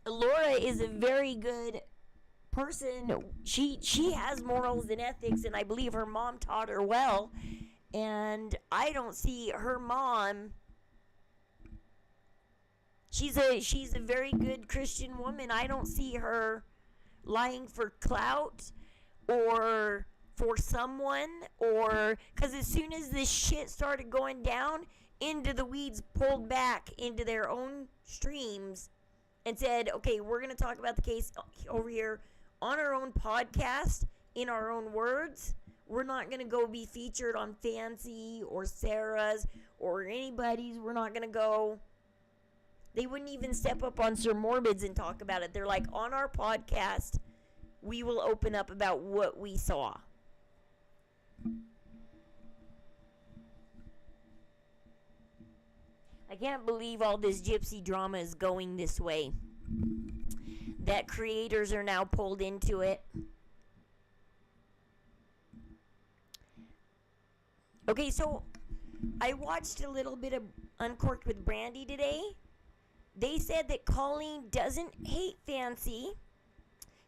Laura is a very good person. She has morals and ethics, and I believe her mom taught her well. And I don't see her mom. She's a very good Christian woman. I don't see her lying for clout or for someone, or because as soon as this shit started going down, Into the Weeds pulled back into their own streams and said, okay, we're going to talk about the case over here on our own podcast in our own words. We're not going to go be featured on Fancy or Sarah's or anybody's. We're not going to go. They wouldn't even step up on Sir Morbid's and talk about it. They're like, on our podcast, we will open up about what we saw. I can't believe all this gypsy drama is going this way. That creators are now pulled into it. Okay, so I watched a little bit of Uncorked with Brandy today. They said that Colleen doesn't hate Fancy.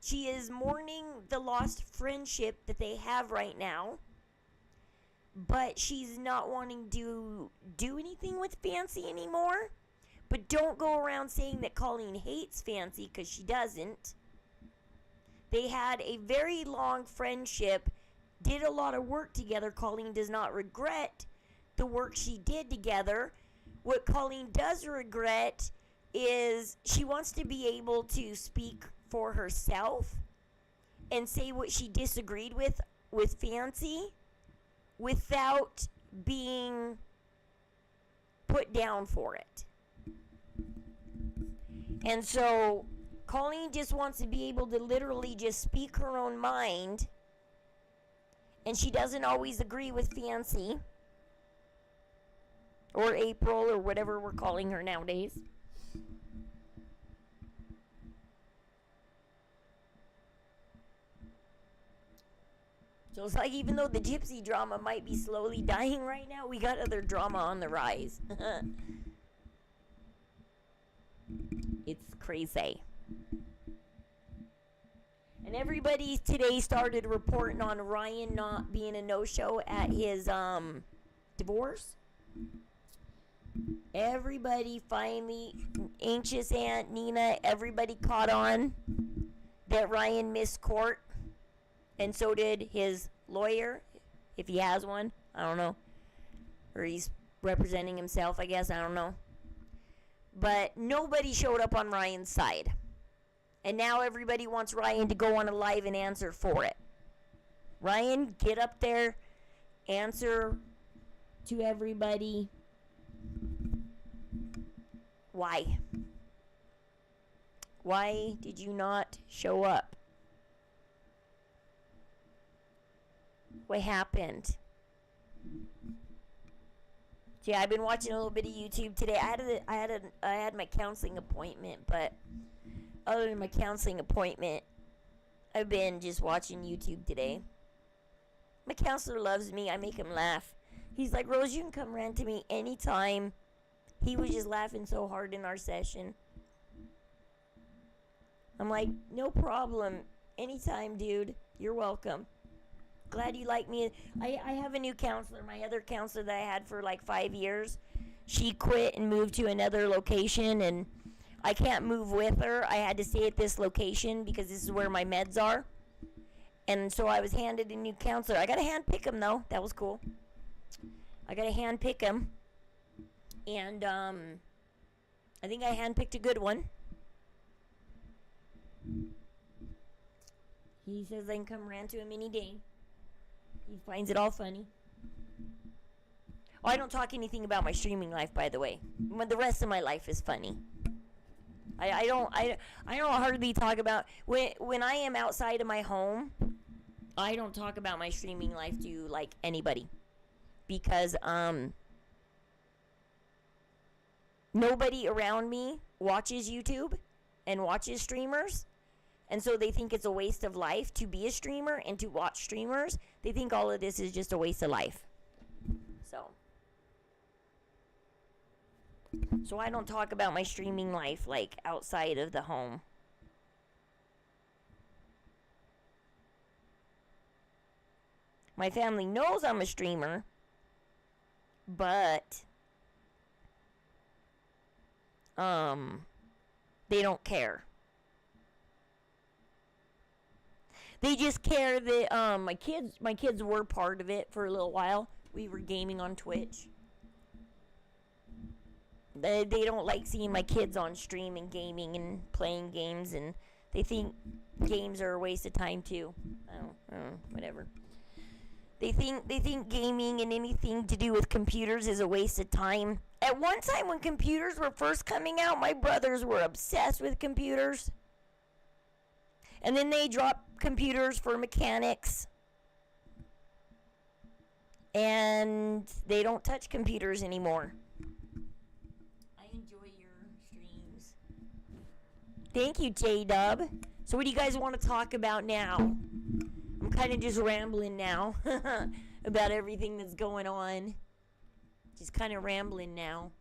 She is mourning the lost friendship that they have right now. But she's not wanting to do anything with Fancy anymore. But don't go around saying that Colleen hates Fancy, because she doesn't. They had a very long friendship, did a lot of work together. Colleen does not regret the work she did together. What Colleen does regret is she wants to be able to speak for herself and say what she disagreed with Fancy without being put down for it. And so Colleen just wants to be able to literally just speak her own mind, and she doesn't always agree with Fancy or April or whatever we're calling her nowadays. So it's like, even though the gypsy drama might be slowly dying right now, we got other drama on the rise. It's crazy. And everybody today started reporting on Ryan not being a no-show at his divorce. Everybody finally, anxious Aunt Nina, everybody caught on that Ryan missed court. And so did his lawyer, if he has one. I don't know. Or he's representing himself, I guess. I don't know. But nobody showed up on Ryan's side. And now everybody wants Ryan to go on a live and answer for it. Ryan, get up there. Answer to everybody. Why? Why did you not show up? What happened? Yeah, I've been watching a little bit of YouTube today. I had my counseling appointment, but other than my counseling appointment, I've been just watching YouTube today. My counselor loves me. I make him laugh. He's like, Rose, you can come rant to me anytime. He was just laughing so hard in our session. I'm like, no problem. Anytime, dude. You're welcome. Glad you like me. I have a new counselor. My other counselor that I had for like 5 years, she quit and moved to another location, and I can't move with her. I had to stay at this location because this is where my meds are. And so I was handed a new counselor. I got to hand pick him, though. That was cool. I got to hand pick him. And I think I handpicked a good one. He says I can come rant to him any day. He finds it all funny. Oh, I don't talk anything about my streaming life, by the way. The rest of my life is funny. I don't hardly talk about when I am outside of my home. I don't talk about my streaming life to like anybody, because nobody around me watches YouTube and watches streamers. And so they think it's a waste of life to be a streamer and to watch streamers. They think all of this is just a waste of life. So I don't talk about my streaming life like outside of the home. My family knows I'm a streamer, but they don't care. They just care that my kids were part of it for a little while. We were gaming on Twitch. They don't like seeing my kids on stream and gaming and playing games, and they think games are a waste of time too. I don't whatever. They think gaming and anything to do with computers is a waste of time. At one time when computers were first coming out, my brothers were obsessed with computers. And then they dropped computers for mechanics. And they don't touch computers anymore. I enjoy your streams. Thank you, J-Dub. So what do you guys want to talk about now? I'm kind of just rambling now about everything that's going on. Just kind of rambling now.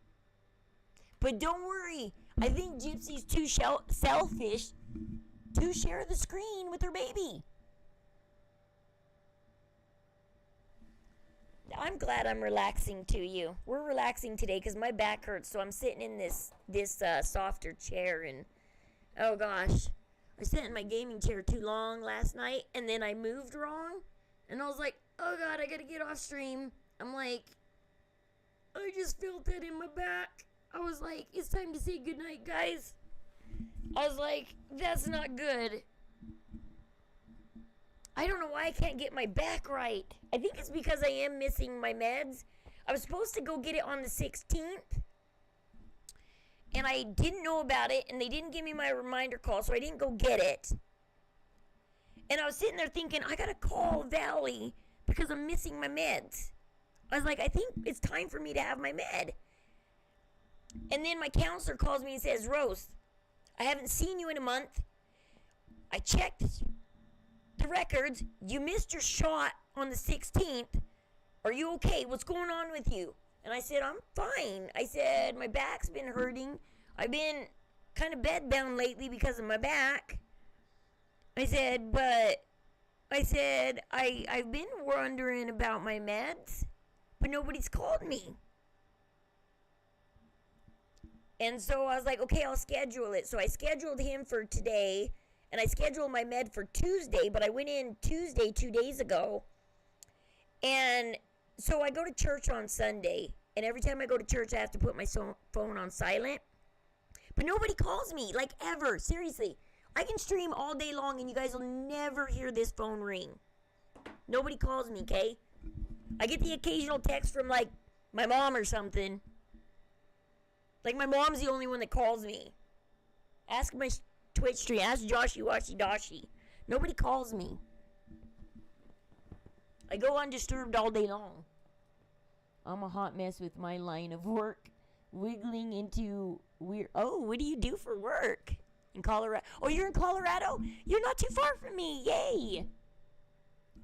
But don't worry. I think Gypsy's too selfish to share the screen with her baby. I'm glad I'm relaxing to you. We're relaxing today because my back hurts, so I'm sitting in this softer chair, and oh gosh, I sat in my gaming chair too long last night, and then I moved wrong, and I was like, oh god, I gotta get off stream. I'm like, I just felt that in my back. I was like, it's time to say goodnight, guys. I was like, that's not good. I don't know why I can't get my back right. I think it's because I am missing my meds. I was supposed to go get it on the 16th. And I didn't know about it, and they didn't give me my reminder call, so I didn't go get it. And I was sitting there thinking, I gotta call Valley because I'm missing my meds. I was like, I think it's time for me to have my med. And then my counselor calls me and says, Rose, I haven't seen you in a month. I checked the records. You missed your shot on the 16th. Are you okay? What's going on with you? And I said, I'm fine. I said, my back's been hurting. I've been kind of bedbound lately because of my back. I said, I've been wondering about my meds, but nobody's called me. And so I was like, okay, I'll schedule it. So I scheduled him for today, and I scheduled my med for Tuesday, but I went in Tuesday 2 days ago. And so I go to church on Sunday, and every time I go to church, I have to put my phone on silent. But nobody calls me, like ever, seriously. I can stream all day long, and you guys will never hear this phone ring. Nobody calls me, okay? I get the occasional text from, like, my mom or something. Like, my mom's the only one that calls me. Ask my Twitch stream. Ask Joshi Washi Dashi. Nobody calls me. I go undisturbed all day long. I'm a hot mess with my line of work. Wiggling into weird... Oh, what do you do for work? In Colorado? Oh, you're in Colorado? You're not too far from me. Yay!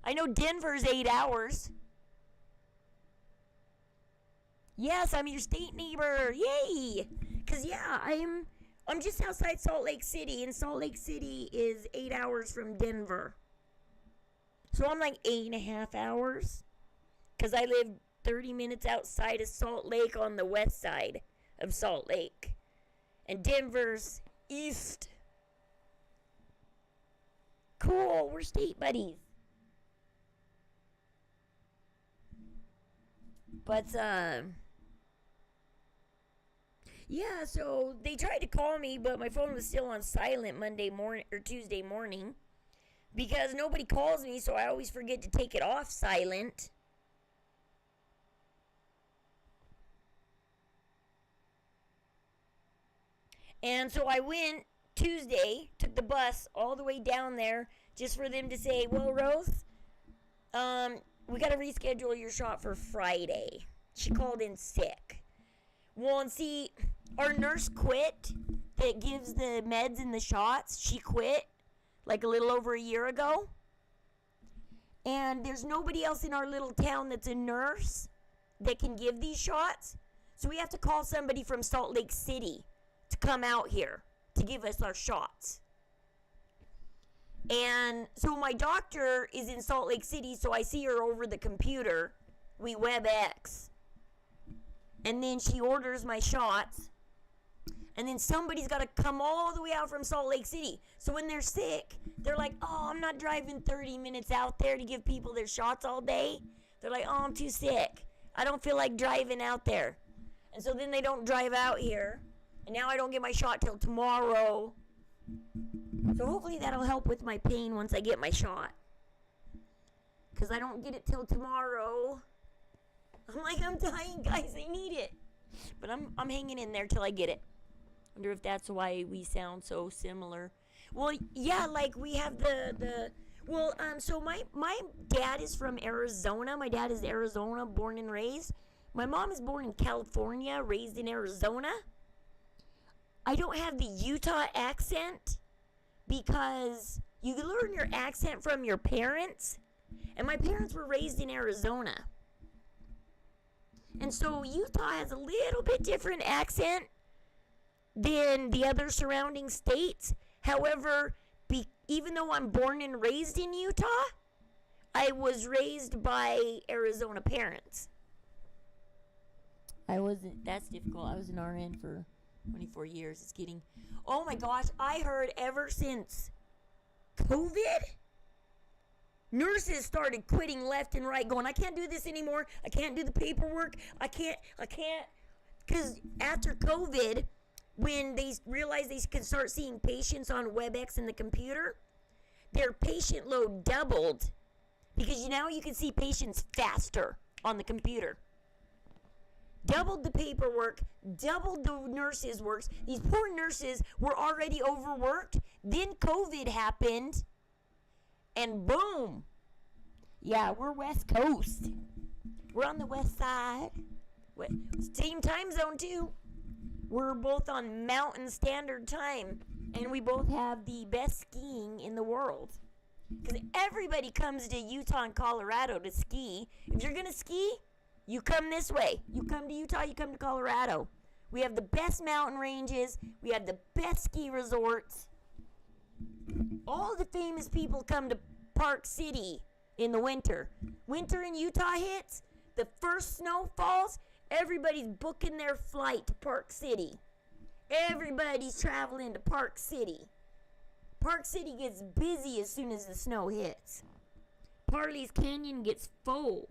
I know Denver's 8 hours. Yes, I'm your state neighbor. Yay! Because, yeah, I'm just outside Salt Lake City, and Salt Lake City is 8 hours from Denver. So I'm like 8.5 hours. Because I live 30 minutes outside of Salt Lake on the west side of Salt Lake. And Denver's east. Cool, we're state buddies. But, yeah, so they tried to call me, but my phone was still on silent Monday morning or Tuesday morning because nobody calls me, so I always forget to take it off silent. And so I went Tuesday, took the bus all the way down there just for them to say, well, Rose, we got to reschedule your shot for Friday. She called in sick. Well, and see, our nurse quit that gives the meds and the shots. She quit like a little over a year ago. And there's nobody else in our little town that's a nurse that can give these shots. So we have to call somebody from Salt Lake City to come out here to give us our shots. And so my doctor is in Salt Lake City, so I see her over the computer. We WebEx. And then she orders my shots. And then somebody's got to come all the way out from Salt Lake City. So when they're sick, they're like, oh, I'm not driving 30 minutes out there to give people their shots all day. They're like, oh, I'm too sick. I don't feel like driving out there. And so then they don't drive out here. And now I don't get my shot till tomorrow. So hopefully that'll help with my pain once I get my shot. Because I don't get it till tomorrow. I'm like, I'm dying, guys. I need it. But I'm hanging in there till I get it. Wonder if that's why we sound so similar. Well, yeah, like we have so my dad is from Arizona. My dad is Arizona, born and raised. My mom is born in California, raised in Arizona. I don't have the Utah accent because you learn your accent from your parents. And my parents were raised in Arizona. And so Utah has a little bit different accent than the other surrounding states. However, even though I'm born and raised in Utah, I was raised by Arizona parents. That's difficult. I was an RN for 24 years. It's getting, oh my gosh, I heard ever since COVID, nurses started quitting left and right, going, I can't do this anymore. I can't do the paperwork. I can't. Because after COVID, when they realized they can start seeing patients on WebEx and the computer, their patient load doubled. Because now you can see patients faster on the computer. Doubled the paperwork, doubled the nurses' works. These poor nurses were already overworked. Then COVID happened, and boom. Yeah, we're West Coast. We're on the west side. Same time zone, too. We're both on Mountain Standard Time, and we both have the best skiing in the world. Because everybody comes to Utah and Colorado to ski. If you're going to ski, you come this way. You come to Utah, you come to Colorado. We have the best mountain ranges. We have the best ski resorts. All the famous people come to Park City in the winter. Winter in Utah hits, the first snow falls, everybody's booking their flight to Park City. Everybody's traveling to Park City. Park City gets busy as soon as the snow hits. Parley's Canyon gets full.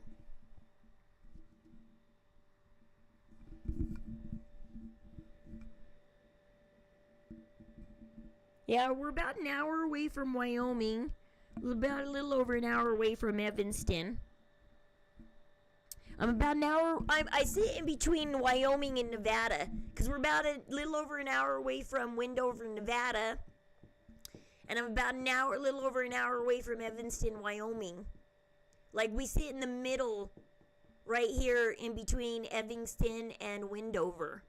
Yeah, we're about an hour away from Wyoming. About a little over an hour away from Evanston. I'm about an hour. I sit in between Wyoming and Nevada because we're about a little over an hour away from Wendover, Nevada. And I'm about a little over an hour away from Evanston, Wyoming. Like, we sit in the middle right here in between Evanston and Wendover.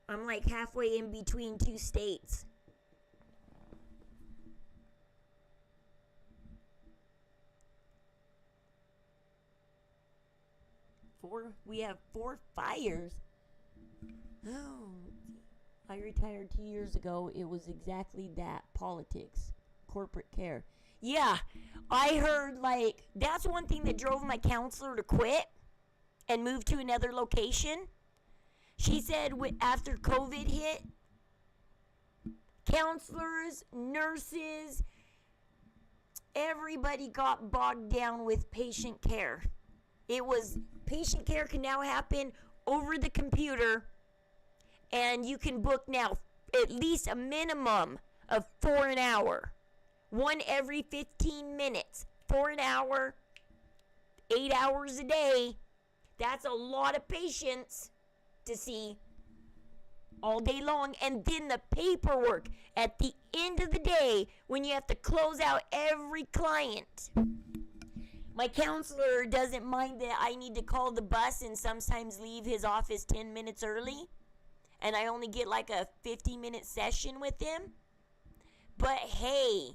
I'm like halfway in between two states. We have 4 fires. Oh, I retired 2 years ago. It was exactly that. Politics. Corporate care. Yeah, I heard, like, that's one thing that drove my counselor to quit and move to another location. She said after COVID hit, counselors, nurses, everybody got bogged down with patient care. Patient care can now happen over the computer, and you can book now at least a minimum of 4 an hour. 1 every 15 minutes. 4 an hour, 8 hours a day. That's a lot of patients to see all day long. And then the paperwork at the end of the day when you have to close out every client. My counselor doesn't mind that I need to call the bus and sometimes leave his office 10 minutes early, and I only get like a 50-minute session with him. But hey,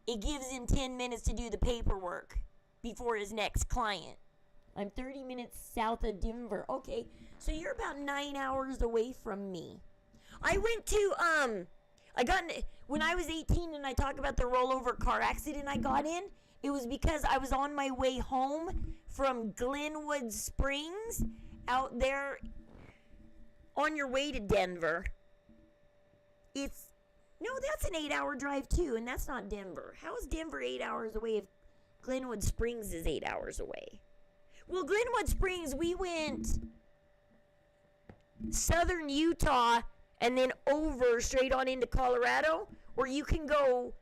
it gives him 10 minutes to do the paperwork before his next client. I'm 30 minutes south of Denver. Okay, so you're about 9 hours away from me. I went to, when I was 18 and I talk about the rollover car accident I got in, it was because I was on my way home from Glenwood Springs out there on your way to Denver. That's an 8-hour drive too, and that's not Denver. How is Denver 8 hours away if Glenwood Springs is 8 hours away? Well, Glenwood Springs, we went southern Utah and then over straight on into Colorado, or you can go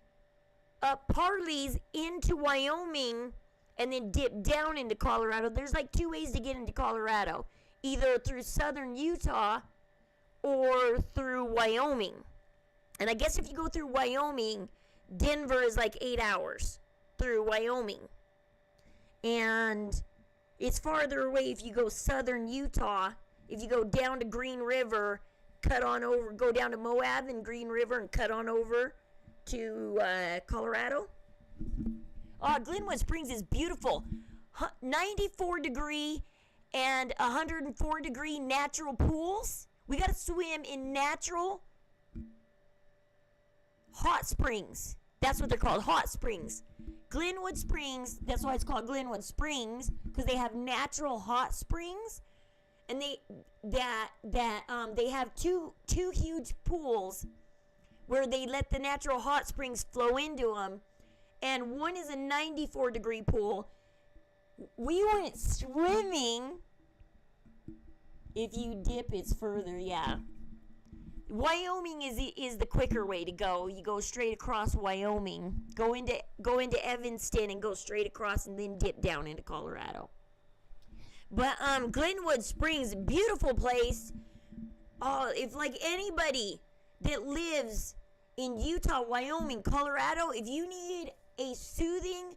up Parley's into Wyoming and then dip down into Colorado. There's like 2 ways to get into Colorado, either through southern Utah or through Wyoming. And I guess if you go through Wyoming, Denver is like 8 hours through Wyoming. And it's farther away if you go southern Utah. If you go down to Green River, cut on over, go down to Moab and Green River and cut on over to Colorado. Glenwood Springs is beautiful. 94 degree and 104 degree natural pools. We got to swim in natural hot springs. That's what they're called, hot springs. Glenwood Springs, that's why it's called Glenwood Springs, because they have natural hot springs. And they have two huge pools where they let the natural hot springs flow into them. And one is a 94 degree pool. We went swimming. If you dip, it's further, yeah. Wyoming is the quicker way to go. You go straight across Wyoming. Go into Evanston and go straight across and then dip down into Colorado. But Glenwood Springs, beautiful place. Oh, if like anybody that lives in Utah, Wyoming, Colorado, if you need a soothing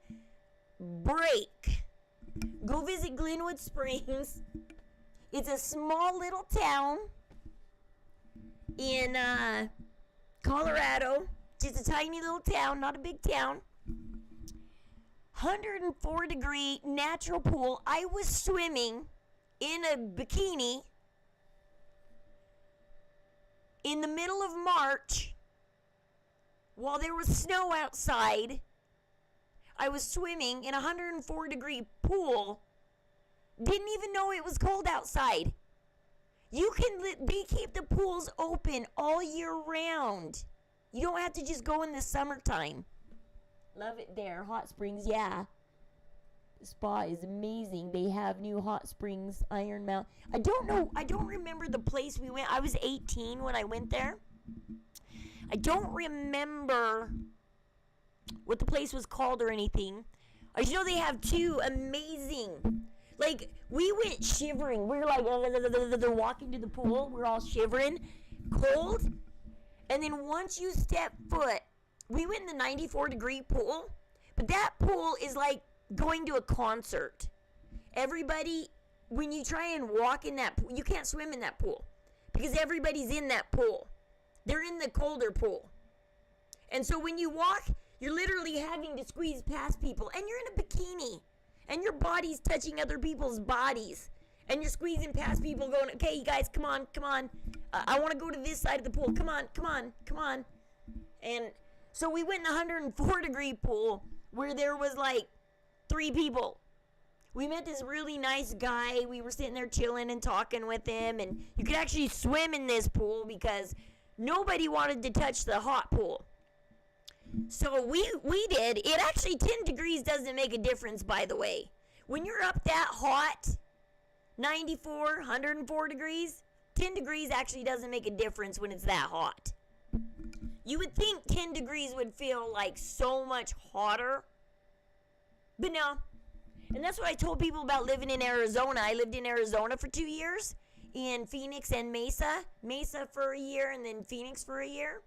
break, go visit Glenwood Springs. It's a small little town in Colorado. Just a tiny little town, not a big town. 104 degree natural pool. I was swimming in a bikini in the middle of March while there was snow outside. I was swimming in a 104 degree pool Didn't even know it was cold outside. You can keep the pools open all year round. You don't have to just go in the summertime. Love it there. Hot springs, yeah. The spa is amazing. They have new hot springs, Iron Mountain. I don't remember the place we went. I was 18 when I went there. I don't remember what the place was called or anything. I just know they have two amazing. Like, we went shivering. We were like, they're walking to the pool. We're all shivering, cold. And then once you step foot, we went in the 94-degree pool. But that pool is like going to a concert. Everybody, when you try and walk in that pool, you can't swim in that pool because everybody's in that pool. They're in the colder pool. And so when you walk, you're literally having to squeeze past people. And you're in a bikini. And your body's touching other people's bodies. And you're squeezing past people going, okay, you guys, come on, come on. I want to go to this side of the pool. Come on, come on, come on. And so we went in the 104-degree pool where there was like 3 people. We met this really nice guy. We were sitting there chilling and talking with him. And you could actually swim in this pool because nobody wanted to touch the hot pool. So we did. It actually, 10 degrees doesn't make a difference, by the way. When you're up that hot, 94, 104 degrees, 10 degrees actually doesn't make a difference when it's that hot. You would think 10 degrees would feel like so much hotter. But no. And that's what I told people about living in Arizona. I lived in Arizona for 2 years, in Phoenix and Mesa. Mesa for a year and then Phoenix for a year.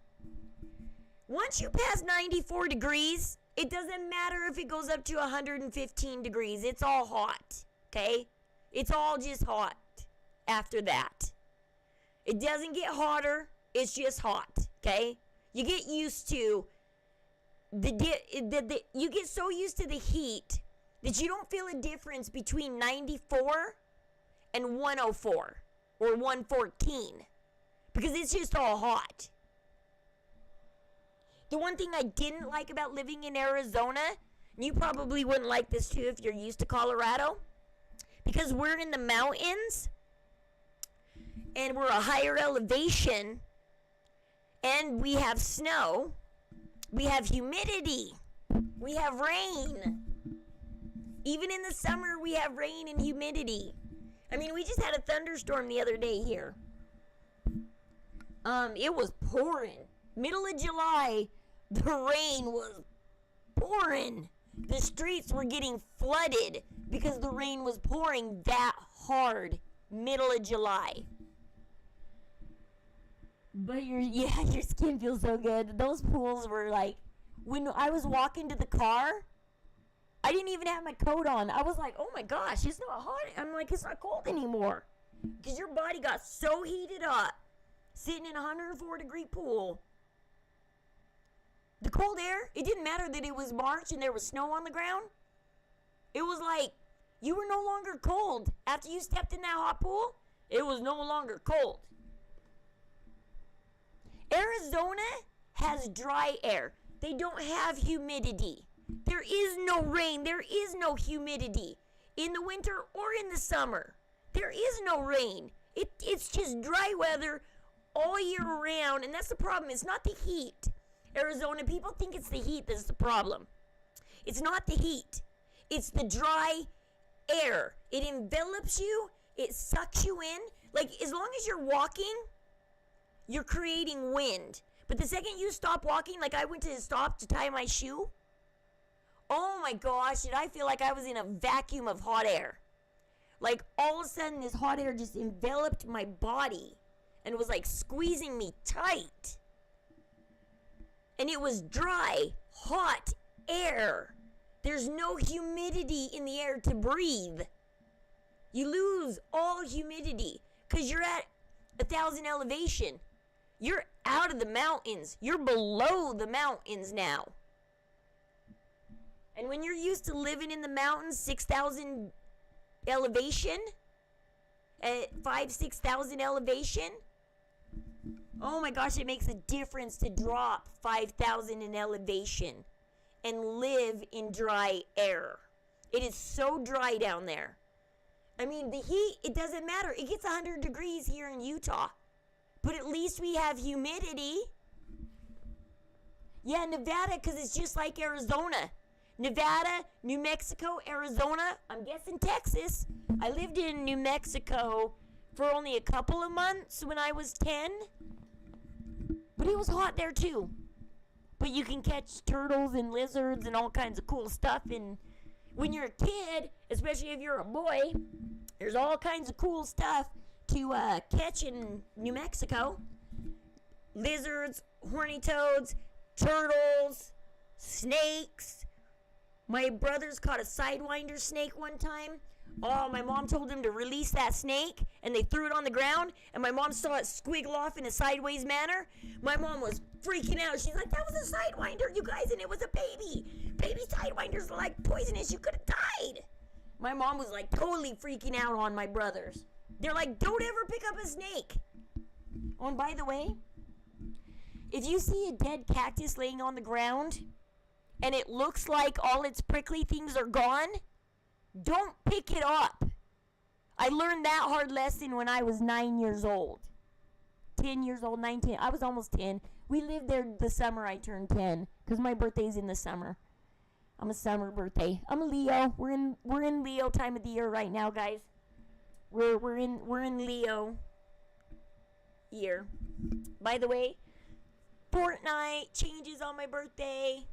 Once you pass 94 degrees, it doesn't matter if it goes up to 115 degrees. It's all hot, okay? It's all just hot after that. It doesn't get hotter. It's just hot, okay? You get used to you get so used to the heat that you don't feel a difference between 94 and 104 or 114 because it's just all hot. The one thing I didn't like about living in Arizona, and you probably wouldn't like this too if you're used to Colorado, because we're in the mountains and we're a higher elevation and we have snow, we have humidity, we have rain. Even in the summer, we have rain and humidity. I mean, we just had a thunderstorm the other day here. It was pouring. Middle of July, the rain was pouring. The streets were getting flooded because the rain was pouring that hard. Middle of July. But your skin feels so good. Those pools were like, when I was walking to the car, I didn't even have my coat on. I was like, oh my gosh, it's not hot. I'm like, it's not cold anymore. Because your body got so heated up sitting in a 104-degree pool. The cold air, it didn't matter that it was March and there was snow on the ground. It was like you were no longer cold. After you stepped in that hot pool, it was no longer cold. Arizona has dry air. They don't have humidity. There is no rain. There is no humidity in the winter or in the summer. There is no rain. It's just dry weather all year round, and that's the problem. It's not the heat. Arizona, people think it's the heat that's the problem. It's not the heat. It's the dry air. It envelops you. It sucks you in. Like, as long as you're walking, you're creating wind. But the second you stop walking, like I went to stop to tie my shoe, oh my gosh, did I feel like I was in a vacuum of hot air. Like, all of a sudden, this hot air just enveloped my body and was like squeezing me tight. And it was dry, hot air. There's no humidity in the air to breathe. You lose all humidity because you're at 1,000 elevation. You're out of the mountains. You're below the mountains now. And when you're used to living in the mountains, 6,000 elevation, at 6,000 elevation, oh my gosh, it makes a difference to drop 5,000 in elevation and live in dry air. It is so dry down there. I mean, the heat, it doesn't matter. It gets 100 degrees here in Utah. But at least we have humidity. Yeah, Nevada, because it's just like Arizona. Nevada, New Mexico, Arizona, I'm guessing Texas. I lived in New Mexico for only a couple of months when I was 10. But it was hot there too. But you can catch turtles and lizards and all kinds of cool stuff. And when you're a kid, especially if you're a boy, there's all kinds of cool stuff to catch in New Mexico. Lizards, horny toads, turtles, snakes. My brothers caught a sidewinder snake one time. Oh, my mom told them to release that snake, and they threw it on the ground, and my mom saw it squiggle off in a sideways manner. My mom was freaking out. She's like, that was a sidewinder, you guys, and it was a baby. Baby sidewinders are like poisonous. You could have died. My mom was like totally freaking out on my brothers. They're like, don't ever pick up a snake. Oh, and by the way, if you see a dead cactus laying on the ground and it looks like all its prickly things are gone, don't pick it up. I learned that hard lesson when I was 9 years old. 10 years old, 19. I was almost 10. We lived there the summer I turned 10 because my birthday's in the summer. I'm a summer birthday. I'm a Leo. We're in Leo time of the year right now, guys. We're in Leo year. By the way, Fortnite changes on my birthday.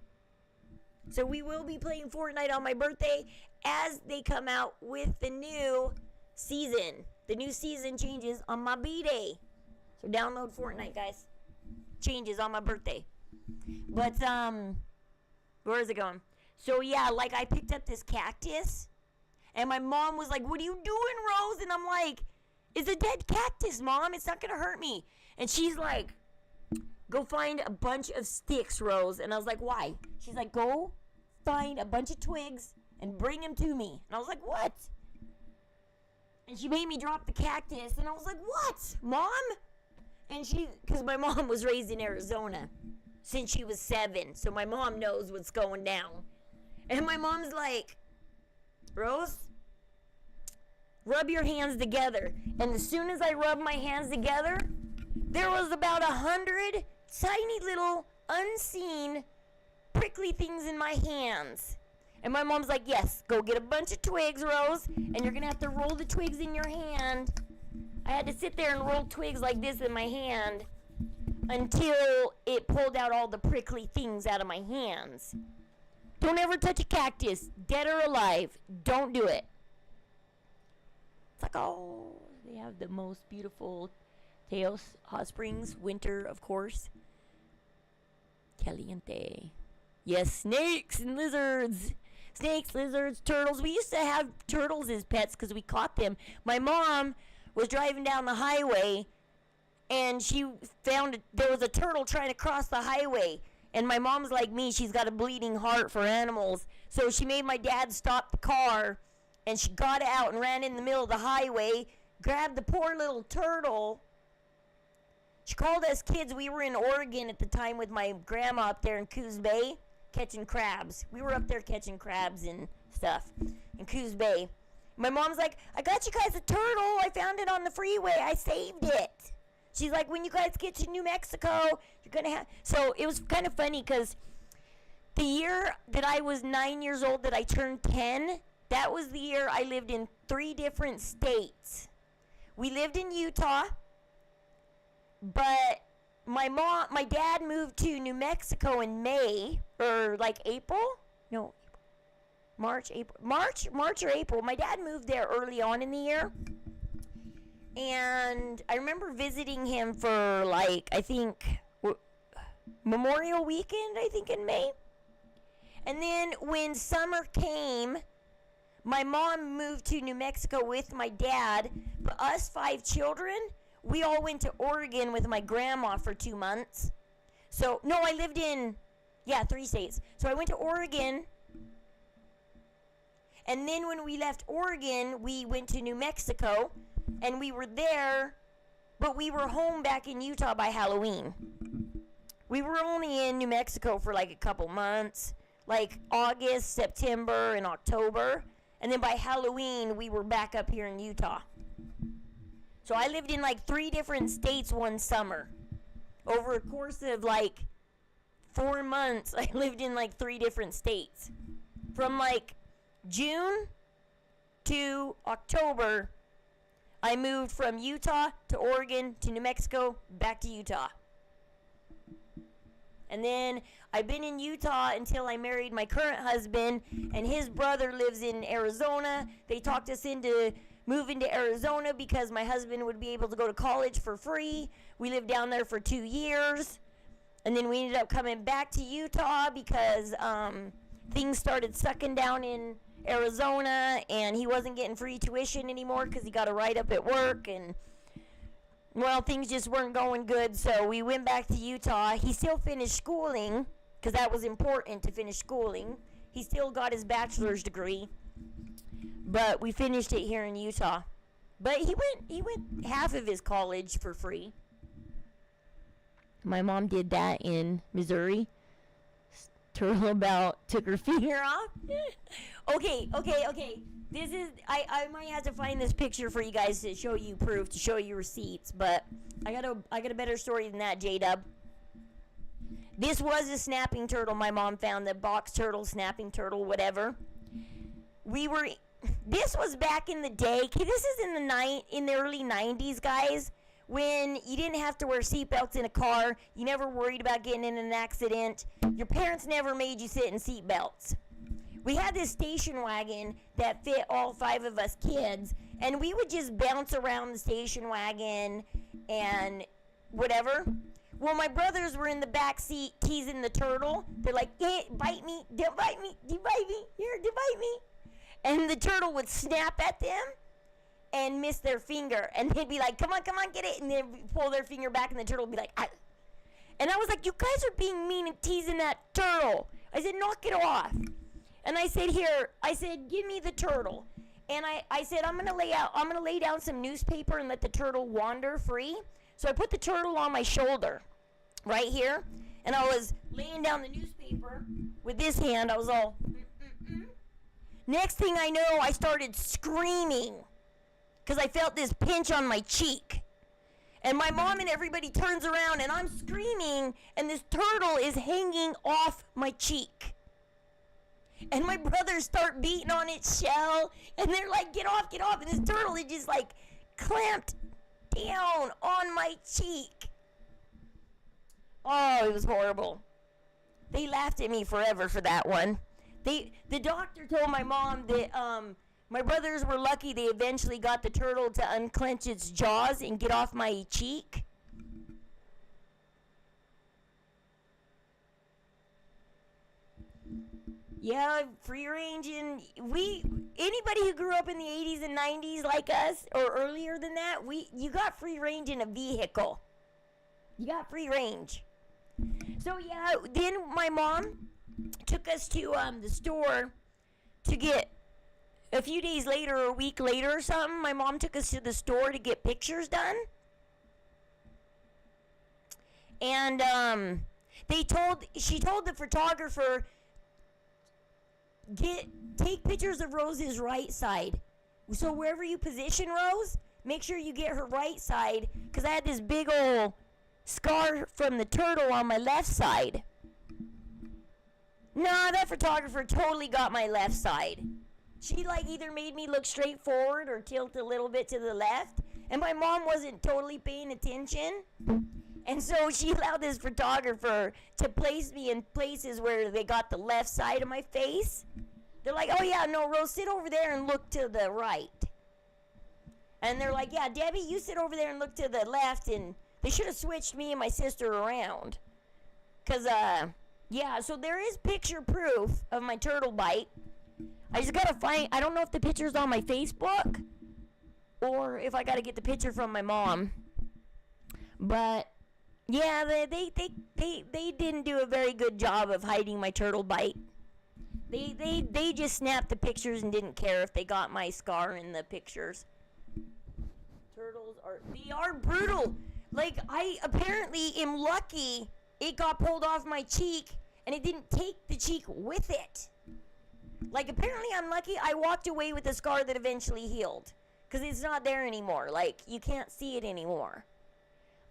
So we will be playing Fortnite on my birthday as they come out with the new season. The new season changes on my B-Day. So download Fortnite, guys. Changes on my birthday. But, where is it going? So, yeah, like, I picked up this cactus. And my mom was like, what are you doing, Rose? And I'm like, it's a dead cactus, Mom. It's not going to hurt me. And she's like, go find a bunch of sticks, Rose. And I was like, why? She's like, go find a bunch of twigs and bring them to me. And I was like, what? And she made me drop the cactus. And I was like, what, Mom? And because my mom was raised in Arizona since she was 7. So my mom knows what's going down. And my mom's like, Rose, rub your hands together. And as soon as I rubbed my hands together, there was about 100 tiny little unseen prickly things in my hands. And my mom's like, yes, go get a bunch of twigs, Rose, and you're going to have to roll the twigs in your hand. I had to sit there and roll twigs like this in my hand until it pulled out all the prickly things out of my hands. Don't ever touch a cactus, dead or alive. Don't do it. It's like, oh, they have the most beautiful Teos hot springs. Winter, of course. Caliente. Yes, snakes and lizards. Snakes, lizards, turtles. We used to have turtles as pets because we caught them. My mom was driving down the highway and she found there was a turtle trying to cross the highway. And my mom's like me. She's got a bleeding heart for animals. So she made my dad stop the car and she got out and ran in the middle of the highway, grabbed the poor little turtle. She called us kids. We were in Oregon at the time with my grandma up there in Coos Bay catching crabs. We were up there catching crabs and stuff in Coos Bay. My mom's like, I got you guys a turtle. I found it on the freeway. I saved it. She's like, when you guys get to New Mexico, you're going to have... So it was kind of funny because the year that I was 9 years old that I turned 10, that was the year I lived in 3 different states. We lived in Utah, but my dad moved to New Mexico in May, or like April? No, March or April. My dad moved there early on in the year. And I remember visiting him for like, I think, Memorial Weekend, I think in May. And then when summer came, my mom moved to New Mexico with my dad. But us 5 children, we all went to Oregon with my grandma for 2 months. So, no, I lived in, 3 states. So I went to Oregon. And then when we left Oregon, we went to New Mexico. And we were there, but we were home back in Utah by Halloween. We were only in New Mexico for like a couple months, like August, September, and October. And then by Halloween, we were back up here in Utah. So I lived in like 3 different states one summer. Over a course of like 4 months, I lived in like 3 different states. From like June to October, I moved from Utah to Oregon to New Mexico, back to Utah. And then I've been in Utah until I married my current husband, and his brother lives in Arizona. They talked us into moving to Arizona because my husband would be able to go to college for free. We lived down there for 2 years. And then we ended up coming back to Utah because things started sucking down in Arizona, and he wasn't getting free tuition anymore because he got a write-up at work, and well, things just weren't going good, so we went back to Utah. He still finished schooling because that was important to finish schooling. He still got his bachelor's degree, but we finished it here in Utah. But he went half of his college for free. My mom did that in Missouri. Turtle about took her finger off. Okay. This is, I might have to find this picture for you guys to show you proof, to show you receipts, but I got a better story than that, J-Dub. This was a snapping turtle my mom found, the box turtle, snapping turtle, whatever. This was back in the day. Okay, this is in the early 90s, guys, when you didn't have to wear seatbelts in a car. You never worried about getting in an accident. Your parents never made you sit in seatbelts. We had this station wagon that fit all 5 of us kids, and we would just bounce around the station wagon and whatever. Well, my brothers were in the back seat teasing the turtle. They're like, hey, bite me, don't bite me, do bite me, here, do bite me. And the turtle would snap at them and miss their finger, and they'd be like, come on, get it, and they'd pull their finger back, and the turtle would be like, ah. And I was like, you guys are being mean and teasing that turtle. I said, knock it off. And I said, give me the turtle. And I said, I'm gonna lay down some newspaper and let the turtle wander free. So I put the turtle on my shoulder, right here, and I was laying down the newspaper with this hand. I was all, Next thing I know, I started screaming because I felt this pinch on my cheek. And my mom and everybody turns around, and I'm screaming, and this turtle is hanging off my cheek. And my brothers start beating on its shell, and they're like, get off, and this turtle is just like clamped down on my cheek. Oh, it was horrible. They laughed at me forever for that one. The doctor told my mom that my brothers were lucky they eventually got the turtle to unclench its jaws and get off my cheek. Yeah, free range, and anybody who grew up in the 80s and 90s like us, or earlier than that, you got free range in a vehicle. You got free range. So yeah, then my mom took us to the store to get, a few days later or a week later or something, my mom took us to the store to get pictures done. And she told the photographer, take pictures of Rose's right side. So wherever you position Rose, make sure you get her right side, because I had this big old scar from the turtle on my left side. Nah, that photographer totally got my left side. She either made me look straight forward or tilt a little bit to the left, and my mom wasn't totally paying attention. And so she allowed this photographer to place me in places where they got the left side of my face. They're like, oh yeah, no, Rose, sit over there and look to the right. And they're like, yeah, Debbie, you sit over there and look to the left. And they should have switched me and my sister around. Because, yeah, so there is picture proof of my turtle bite. I just gotta find, I don't know if the picture's on my Facebook or if I gotta get the picture from my mom. But yeah, they didn't do a very good job of hiding my turtle bite. They just snapped the pictures and didn't care if they got my scar in the pictures. Turtles are brutal. I apparently am lucky it got pulled off my cheek and it didn't take the cheek with it. Like, apparently I'm lucky I walked away with a scar that eventually healed. Because it's not there anymore. Like, you can't see it anymore.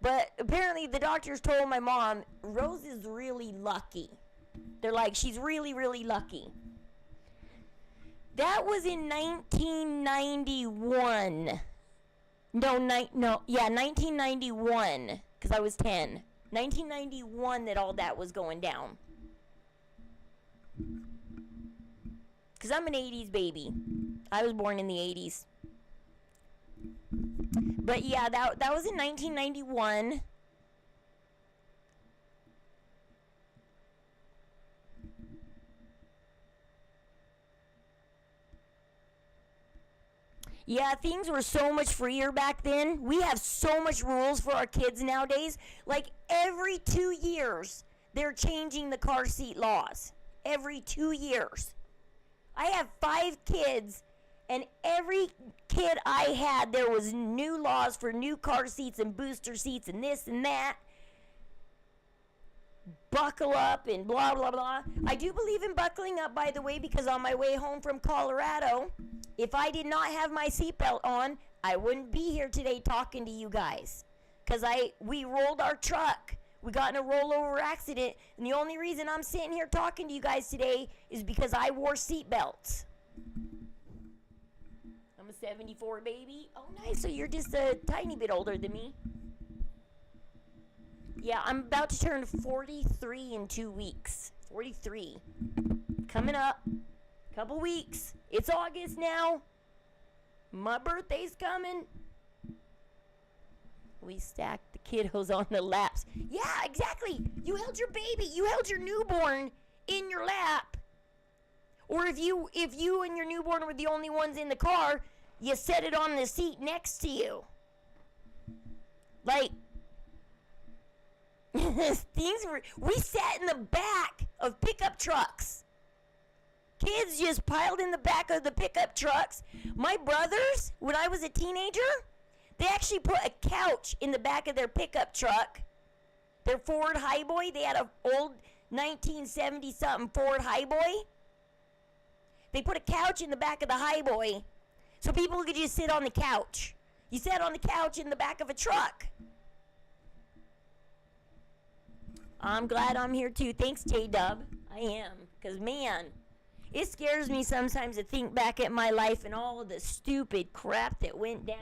But apparently the doctors told my mom, Rose is really lucky. They're like, she's really, really lucky. That was in 1991. No, 1991. Because I was 10. 1991 that all that was going down. Because I'm an 80s baby. I was born in the 80s. But yeah, that was in 1991. Yeah, things were so much freer back then. We have so much rules for our kids nowadays. Like every 2 years, they're changing the car seat laws. Every 2 years. I have 5 kids, and every kid I had, there was new laws for new car seats and booster seats and this and that. Buckle up and blah, blah, blah. I do believe in buckling up, by the way, because on my way home from Colorado, if I did not have my seatbelt on, I wouldn't be here today talking to you guys. Because we rolled our truck. We got in a rollover accident, and the only reason I'm sitting here talking to you guys today is because I wore seatbelts. I'm a 74 baby. Oh, nice. So you're just a tiny bit older than me. Yeah, I'm about to turn 43 in 2 weeks. 43. Coming up. Couple weeks. It's August now. My birthday's coming. We stacked the kiddos on the laps. Yeah, exactly. You held your baby. You held your newborn in your lap. Or if you and your newborn were the only ones in the car, you set it on the seat next to you. Like, we sat in the back of pickup trucks. Kids just piled in the back of the pickup trucks. My brothers, when I was a teenager, they actually put a couch in the back of their pickup truck. Their Ford Highboy, they had an old 1970-something Ford Highboy. They put a couch in the back of the Highboy so people could just sit on the couch. You sat on the couch in the back of a truck. I'm glad I'm here too. Thanks, J-Dub. I am. Because, man, it scares me sometimes to think back at my life and all of the stupid crap that went down.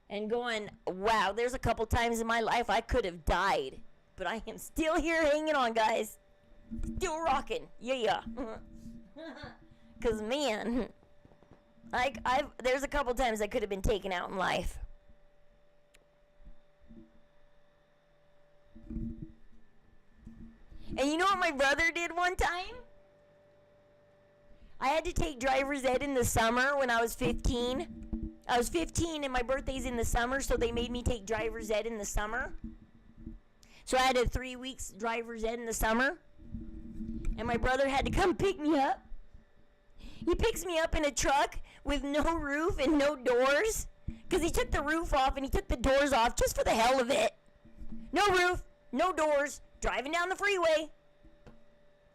And going, wow, there's a couple times in my life I could have died. But I am still here hanging on, guys. Still rocking. Yeah. Because, man, there's a couple times I could have been taken out in life. And you know what my brother did one time? I had to take driver's ed in the summer when I was 15. I was 15 and my birthday's in the summer, so they made me take driver's ed in the summer. So I had a 3 weeks driver's ed in the summer. And my brother had to come pick me up. He picks me up in a truck with no roof and no doors. Because he took the roof off and he took the doors off just for the hell of it. No roof, no doors, driving down the freeway.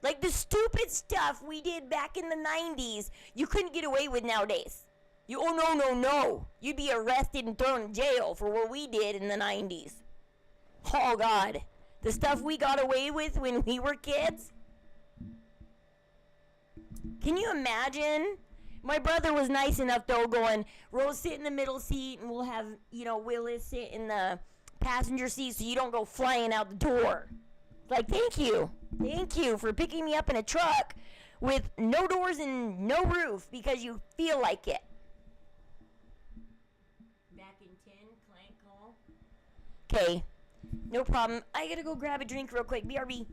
Like the stupid stuff we did back in the 90s, you couldn't get away with nowadays. No. You'd be arrested and thrown in jail for what we did in the 90s. Oh, God. The stuff we got away with when we were kids. Can you imagine? My brother was nice enough, though, going, Rose, sit in the middle seat, and we'll have, Willis sit in the passenger seat so you don't go flying out the door. Like, thank you. Thank you for picking me up in a truck with no doors and no roof because you feel like it. Back in 10, clank call. Okay, no problem. I gotta go grab a drink real quick. BRB.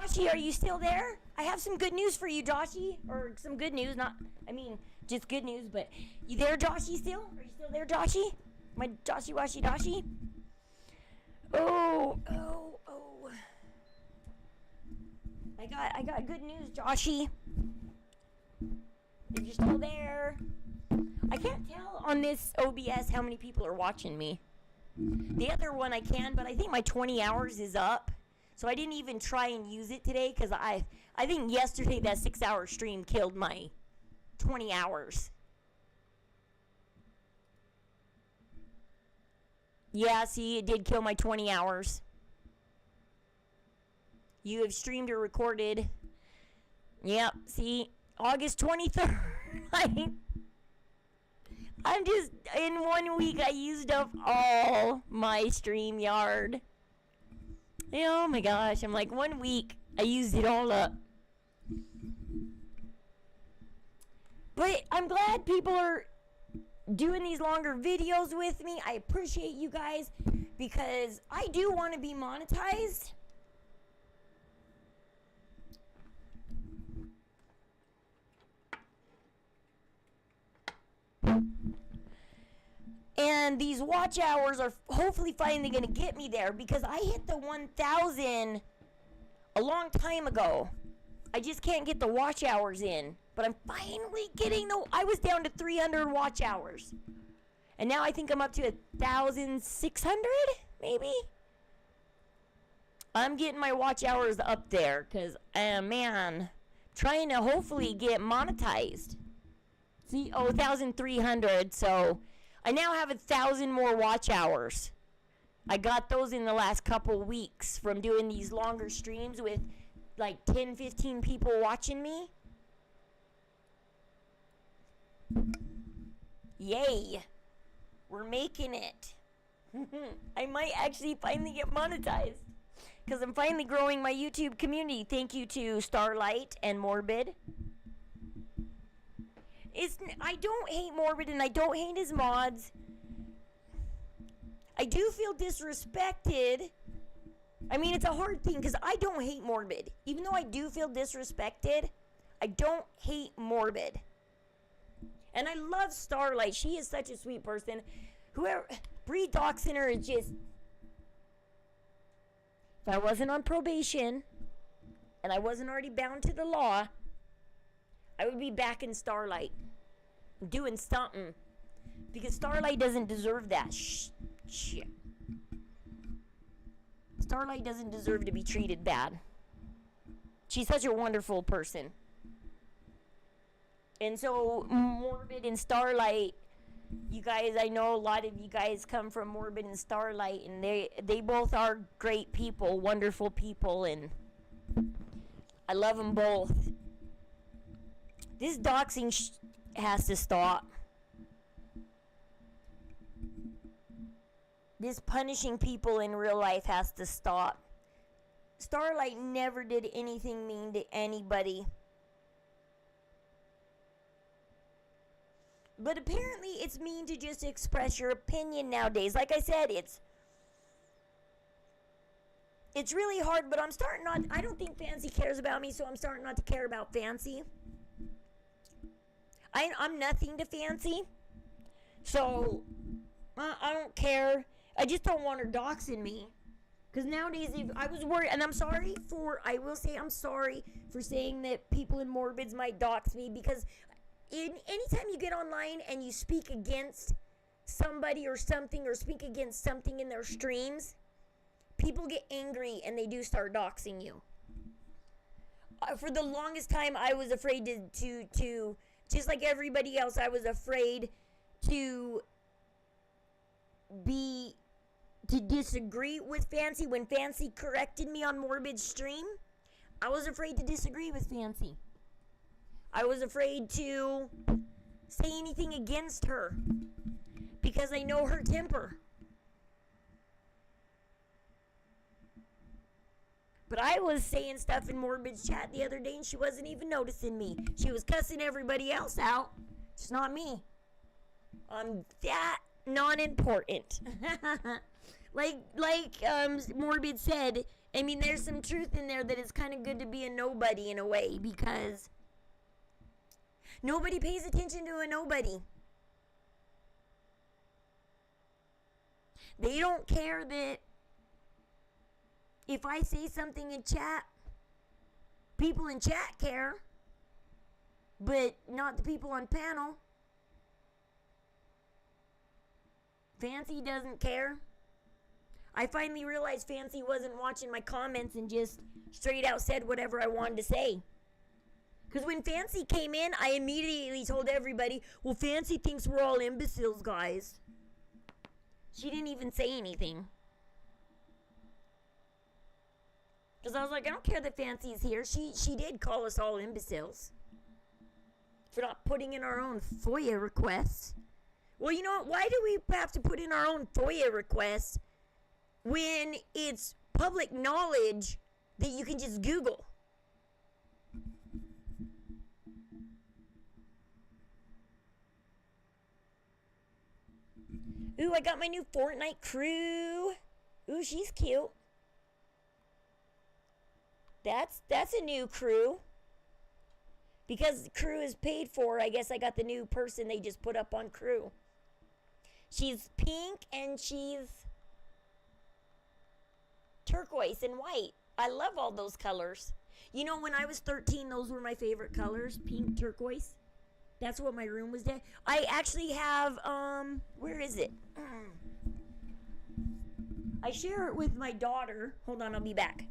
Joshy, are you still there? I have some good news for you, Joshy. Or some good news, just good news, but you there, Joshy, still? Are you still there, Joshy? My Joshy Washy Doshy? Oh. I got good news, Joshy. If you're still there. I can't tell on this OBS how many people are watching me. The other one I can, but I think my 20 hours is up. So I didn't even try and use it today because I think yesterday that 6-hour stream killed my 20 hours. Yeah, see, it did kill my 20 hours. You have streamed or recorded. Yep, see, August 23rd. I'm just, in 1 week, I used up all my StreamYard. Oh my gosh, I'm like, 1 week, I used it all up. But I'm glad people are doing these longer videos with me. I appreciate you guys because I do want to be monetized. And these watch hours are hopefully finally going to get me there because I hit the 1,000 a long time ago. I just can't get the watch hours in. But I'm finally getting I was down to 300 watch hours. And now I think I'm up to 1,600, maybe? I'm getting my watch hours up there because, man, trying to hopefully get monetized. See, 1,300, so I now have 1,000 more watch hours. I got those in the last couple weeks from doing these longer streams with like 10, 15 people watching me. Yay! We're making it. I might actually finally get monetized because I'm finally growing my YouTube community. Thank you to Starlight and Morbid. I don't hate Morbid and I don't hate his mods. I do feel disrespected. I mean, it's a hard thing because I don't hate Morbid. Even though I do feel disrespected, I don't hate Morbid. And I love Starlight. She is such a sweet person. Bree Doxiner is just... If I wasn't on probation and I wasn't already bound to the law, I would be back in Starlight doing something. Because Starlight doesn't deserve that shit. Starlight doesn't deserve to be treated bad. She's such a wonderful person. And so, Morbid and Starlight, you guys, I know a lot of you guys come from Morbid and Starlight, and they both are great people, wonderful people, and I love them both. This doxing has to stop. This punishing people in real life has to stop. Starlight never did anything mean to anybody. But apparently it's mean to just express your opinion nowadays. Like I said, it's really hard, but I don't think Fancy cares about me, so I'm starting not to care about Fancy. I'm nothing to Fancy. So, I don't care. I just don't want her doxing me. Because nowadays, if I was worried, and I'm sorry for saying that people in Morbids might dox me, because anytime you get online and you speak against somebody or something, or speak against something in their streams, people get angry and they do start doxing you. For the longest time, I was afraid to just like everybody else, I was afraid to disagree with Fancy. When Fancy corrected me on Morbid's stream, I was afraid to disagree with Fancy. I was afraid to say anything against her because I know her temper. But I was saying stuff in Morbid's chat the other day and she wasn't even noticing me. She was cussing everybody else out. Just not me. I'm that non-important. like Morbid said, I mean, there's some truth in there that it's kind of good to be a nobody in a way, because nobody pays attention to a nobody. They don't care that if I say something in chat, people in chat care, but not the people on panel. Fancy doesn't care. I finally realized Fancy wasn't watching my comments and just straight out said whatever I wanted to say. Because when Fancy came in, I immediately told everybody, well, Fancy thinks we're all imbeciles, guys. She didn't even say anything. Because I was like, I don't care that Fancy's here. She did call us all imbeciles for not putting in our own FOIA requests. Well, you know what? Why do we have to put in our own FOIA requests when it's public knowledge that you can just Google? Ooh, I got my new Fortnite crew. Ooh, she's cute. That's a new crew. Because the crew is paid for, I guess I got the new person they just put up on crew. She's pink and she's turquoise and white. I love all those colors. You know, when I was 13, those were my favorite colors. Pink, turquoise. That's what my room was there. I actually have, where is it? I share it with my daughter. Hold on, I'll be back.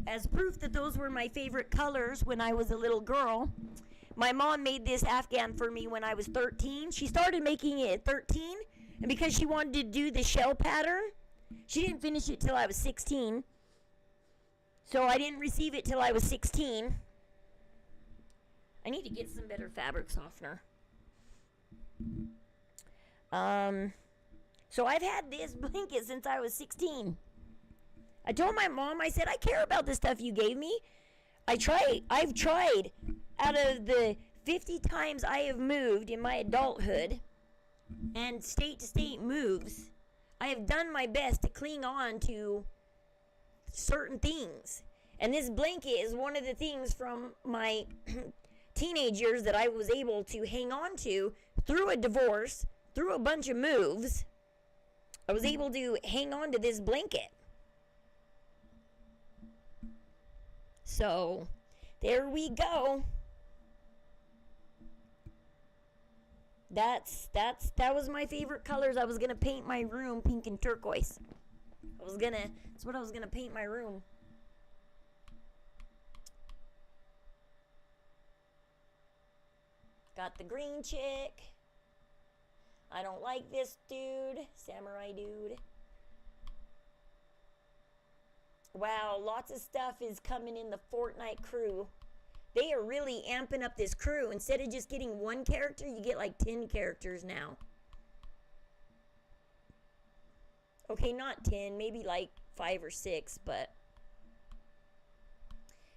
As proof that those were my favorite colors when I was a little girl, my mom made this Afghan for me when I was 13. She started making it at 13, and because she wanted to do the shell pattern, she didn't finish it till I was 16. So I didn't receive it till I was 16. I need to get some better fabric softener. So I've had this blanket since I was 16. I told my mom, I said, I care about the stuff you gave me. I've tried, out of the 50 times I have moved in my adulthood, and state to state moves, I have done my best to cling on to certain things. And this blanket is one of the things from my teenage years that I was able to hang on to through a divorce, through a bunch of moves. I was able to hang on to this blanket. So, there we go. That was my favorite colors. I was gonna paint my room pink and turquoise. That's what I was gonna paint my room. Got the green chick. I don't like this dude. Samurai dude. Wow, lots of stuff is coming in the Fortnite crew. They are really amping up this crew. Instead of just getting one character, you get like 10 characters now. Okay, not 10, maybe like 5 or 6, but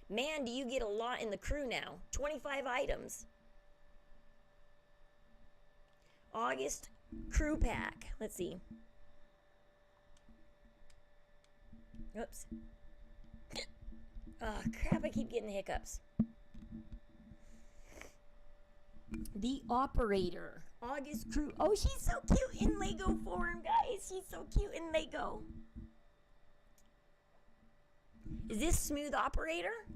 man, do you get a lot in the crew now. 25 items. August crew pack. Let's see. Oops. Oh, crap, I keep getting hiccups. The operator. August crew. Oh, she's so cute in Lego form, guys. She's so cute in Lego. Is this smooth operator?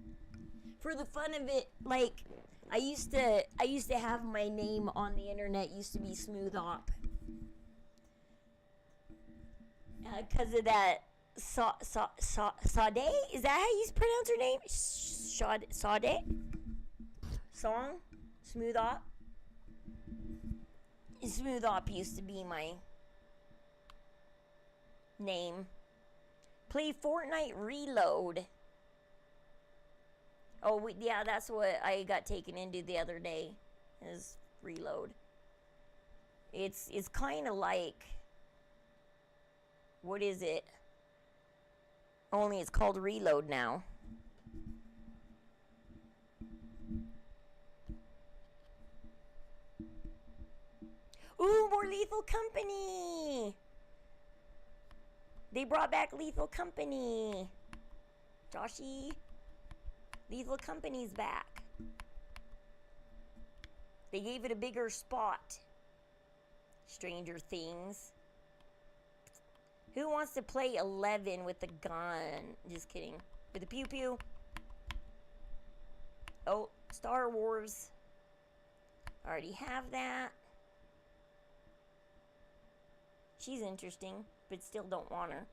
For the fun of it, like, I used to have my name on the internet, used to be Smooth Op. Because of that Sade? Is that how you pronounce her name? Sade? Song? Smooth Op? Smooth Op used to be my name. Play Fortnite Reload. Oh, yeah, that's what I got taken into the other day, is Reload. It's kind of like, what is it? Only it's called Reload now. Ooh, more Lethal Company! They brought back Lethal Company. Joshy, Lethal Company's back. They gave it a bigger spot. Stranger Things. Who wants to play 11 with a gun? Just kidding. With a pew pew. Oh, Star Wars. Already have that. She's interesting, but still don't want her.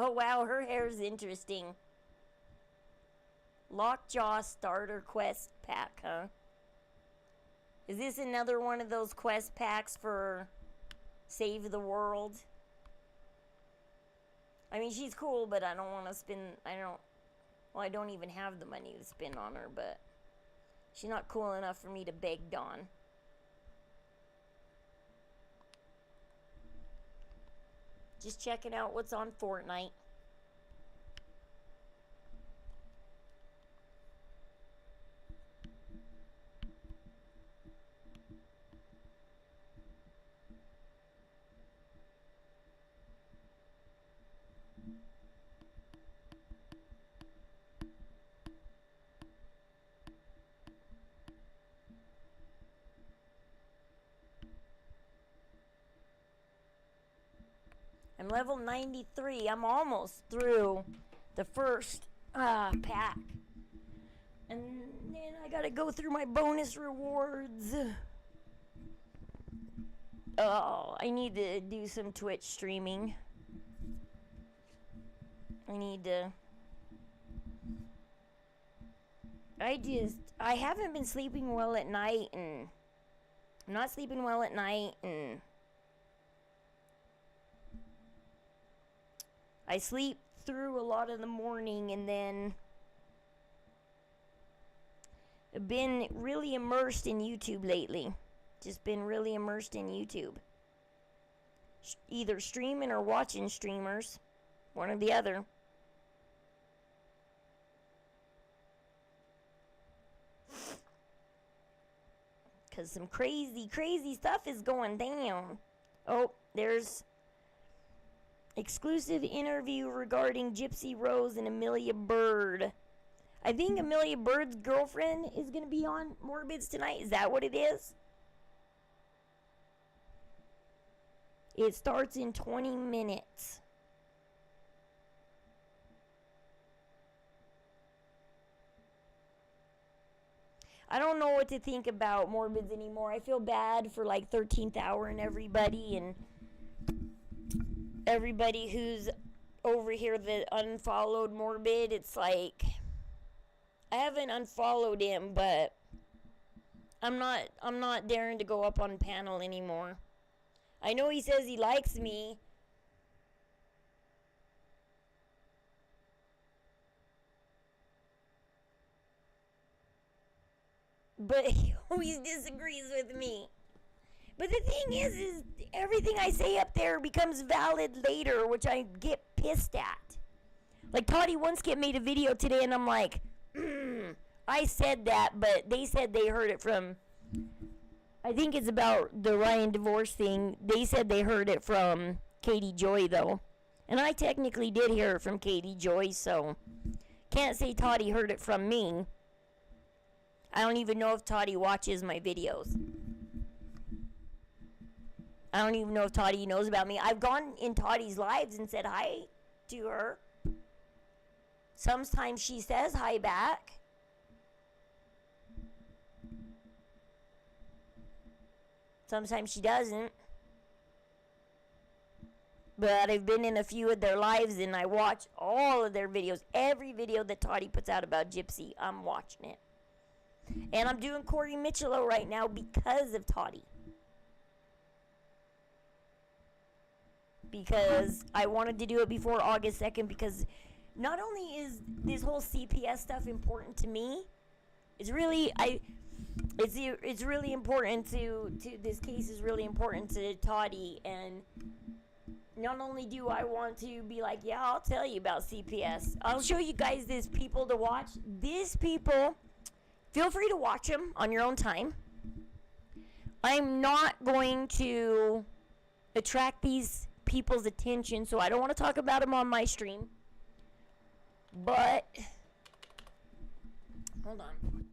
Oh wow, her hair's interesting. Lockjaw Starter Quest Pack, huh? Is this another one of those quest packs for Save the World? I mean, she's cool, but I don't want to spend, I don't even have the money to spend on her, but she's not cool enough for me to beg Dawn. Just checking out what's on Fortnite. I'm level 93. I'm almost through the first pack. And then I gotta go through my bonus rewards. Oh, I need to do some Twitch streaming. I haven't been sleeping well at night, and I'm not sleeping well at night, and I sleep through a lot of the morning, and then I've been really immersed in YouTube lately. Just been really immersed in YouTube. Either streaming or watching streamers. One or the other. Because some crazy stuff is going down. Oh, there's exclusive interview regarding Gypsy Rose and Amelia Bird. I think Amelia Bird's girlfriend is going to be on Morbids tonight. Is that what it is? It starts in 20 minutes. I don't know what to think about Morbids anymore. I feel bad for like 13th Hour and everybody who's over here that unfollowed Morbid. It's like, I haven't unfollowed him, but I'm not daring to go up on panel anymore. I know he says he likes me. But he always disagrees with me. But the thing is everything I say up there becomes valid later, which I get pissed at. Like, Toddy once made a video today, and I'm like, I said that, but they said they heard it from, I think it's about the Ryan divorce thing. They said they heard it from Katie Joy, though. And I technically did hear it from Katie Joy, so can't say Toddy heard it from me. I don't even know if Toddy watches my videos. I don't even know if Toddy knows about me. I've gone in Toddy's lives and said hi to her. Sometimes she says hi back. Sometimes she doesn't. But I've been in a few of their lives and I watch all of their videos. Every video that Toddy puts out about Gypsy, I'm watching it. And I'm doing Cory Miccillo right now because of Toddy. because I wanted to do it before August 2nd, because not only is this whole CPS stuff important to me, it's really important to this case is really important to Toddy. And not only do I want to be like, yeah, I'll tell you about CPS, I'll show you guys these people to watch. These people, feel free to watch them on your own time. I'm not going to attract these people's attention, so I don't want to talk about them on my stream. But hold on.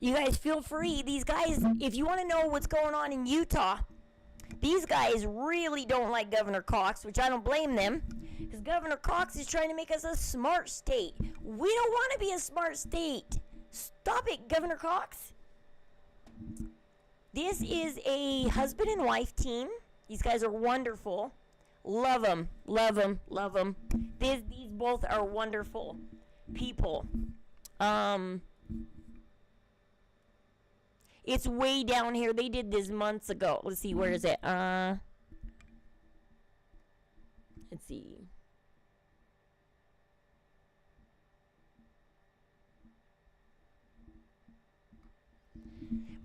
You guys feel free. These guys, if you want to know what's going on in Utah, these guys really don't like Governor Cox, which I don't blame them, because Governor Cox is trying to make us a smart state. We don't want to be a smart state. Stop it, Governor Cox. This is a husband and wife team. These guys are wonderful. Love them, love them, love them. These both are wonderful people. It's way down here. They did this months ago. Let's see, where is it? Let's see.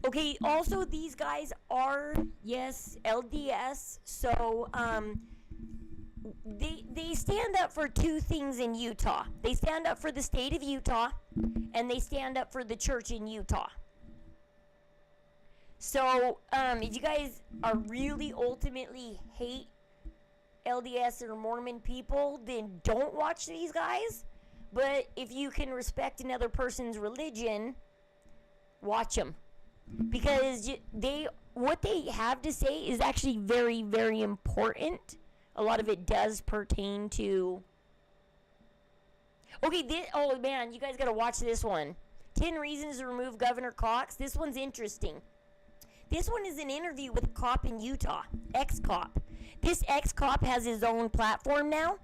Okay, also these guys are, yes, LDS, so they stand up for two things in Utah. They stand up for the state of Utah, and they stand up for the church in Utah. So, if you guys are really ultimately hate LDS or Mormon people, then don't watch these guys. But if you can respect another person's religion, watch them. Because what they have to say is actually very, very important. A lot of it does pertain to... Okay, oh man, you guys gotta watch this one. 10 Reasons to Remove Governor Cox. This one's interesting. This one is an interview with a cop in Utah, ex-cop. This ex-cop has his own platform now.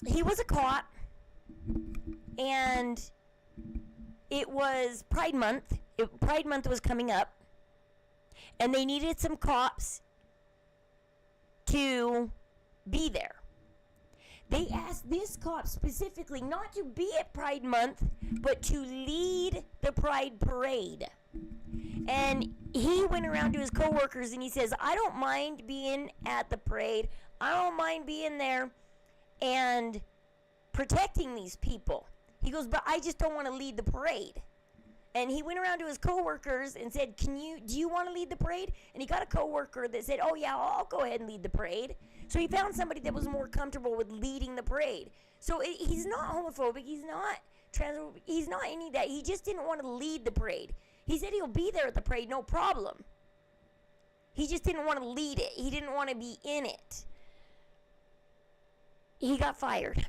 He was a cop, and it was Pride Month. Pride Month was coming up, and they needed some cops to be there. They asked this cop specifically not to be at Pride Month, but to lead the Pride Parade. And he went around to his coworkers and he says, I don't mind being at the parade. I don't mind being there and protecting these people. He goes, but I just don't want to lead the parade. And he went around to his coworkers and said, do you want to lead the parade? And he got a coworker that said, oh yeah, I'll go ahead and lead the parade. So he found somebody that was more comfortable with leading the parade. So he's not homophobic, he's not transphobic, he's not any of that. He just didn't want to lead the parade. He said he'll be there at the parade, no problem. He just didn't want to lead it. He didn't want to be in it. He got fired.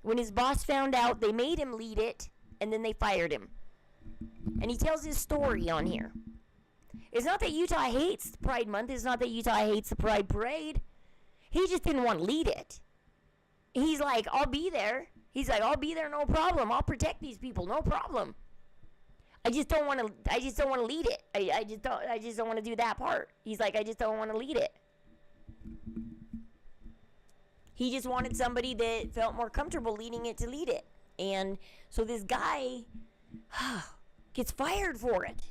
When his boss found out, they made him lead it, and then they fired him. And he tells his story on here. It's not that Utah hates Pride Month. It's not that Utah hates the Pride Parade. He just didn't want to lead it. He's like, I'll be there. He's like, I'll be there, no problem. I'll protect these people, no problem. I just don't want to lead it. I just don't want to do that part. He's like, I just don't want to lead it. He just wanted somebody that felt more comfortable leading it to lead it. And so this guy gets fired for it.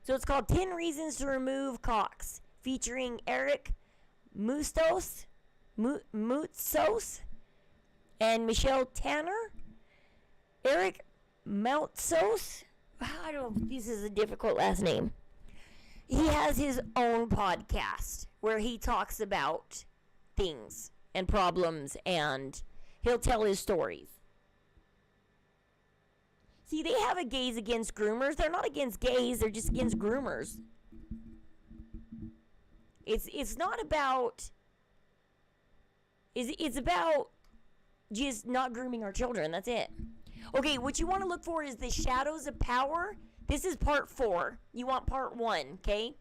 So it's called 10 Reasons to Remove Cox, featuring Eric Moutsos and Michelle Tanner. Eric Moutsos. I don't know, this is a difficult last name. He has his own podcast where he talks about things and problems, and he'll tell his stories. See, they have a gays against groomers. They're not against gays, they're just against groomers. It's not about... It's about just not grooming our children. That's it. Okay, what you want to look for is the Shadows of Power. This is part 4. You want part 1, okay?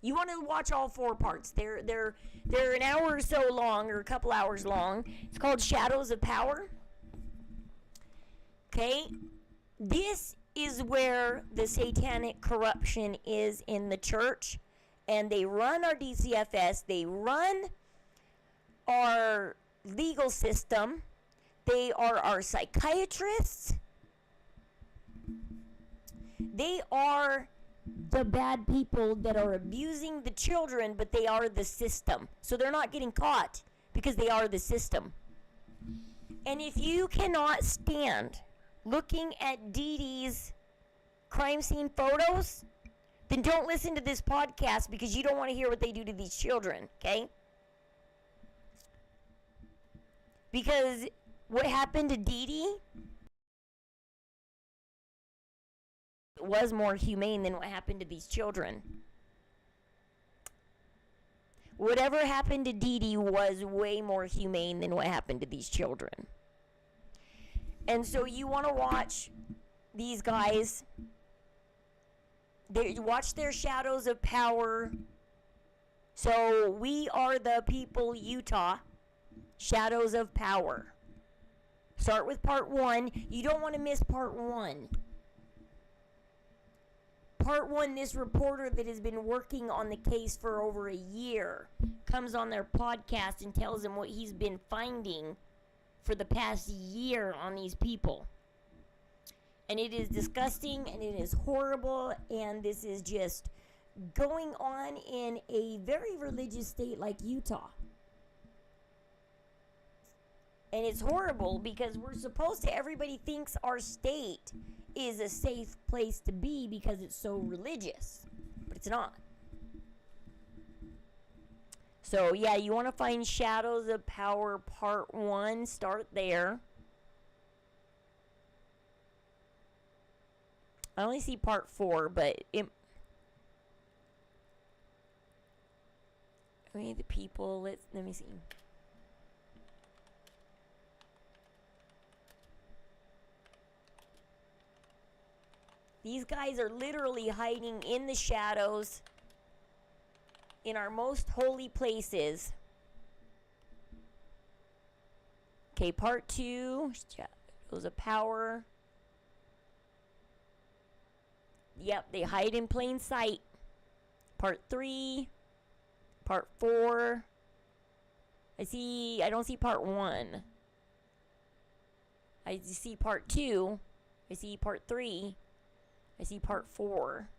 You want to watch all 4 parts. They're an hour or so long, or a couple hours long. It's called Shadows of Power. Okay? This is where the satanic corruption is in the church. And they run our DCFS. They run our legal system. They are our psychiatrists. They are the bad people that are abusing the children, but they are the system. So they're not getting caught because they are the system. And if you cannot stand looking at Dee Dee's crime scene photos, then don't listen to this podcast because you don't want to hear what they do to these children, okay? Because what happened to Dee Dee was more humane than what happened to these children. Whatever happened to Dee Dee was way more humane than what happened to these children. And so you want to watch these guys. Watch their shadows of power. So we are the people, Utah. Shadows of power. Start with part 1. You don't want to miss part 1. Part 1, this reporter that has been working on the case for over a year comes on their podcast and tells them what he's been finding for the past year on these people. And it is disgusting and it is horrible, and this is just going on in a very religious state like Utah. And it's horrible because we're supposed to, everybody thinks our state is a safe place to be because it's so religious. But it's not. So, yeah, you want to find Shadows of Power Part 1. Start there. I only see Part 4, but the people, let me see. These guys are literally hiding in the shadows in our most holy places. Okay, part 2, Shadows of Power. Yep, they hide in plain sight. Part 3, part 4. I don't see part 1. I see part 2. I see part 3. I see part 4.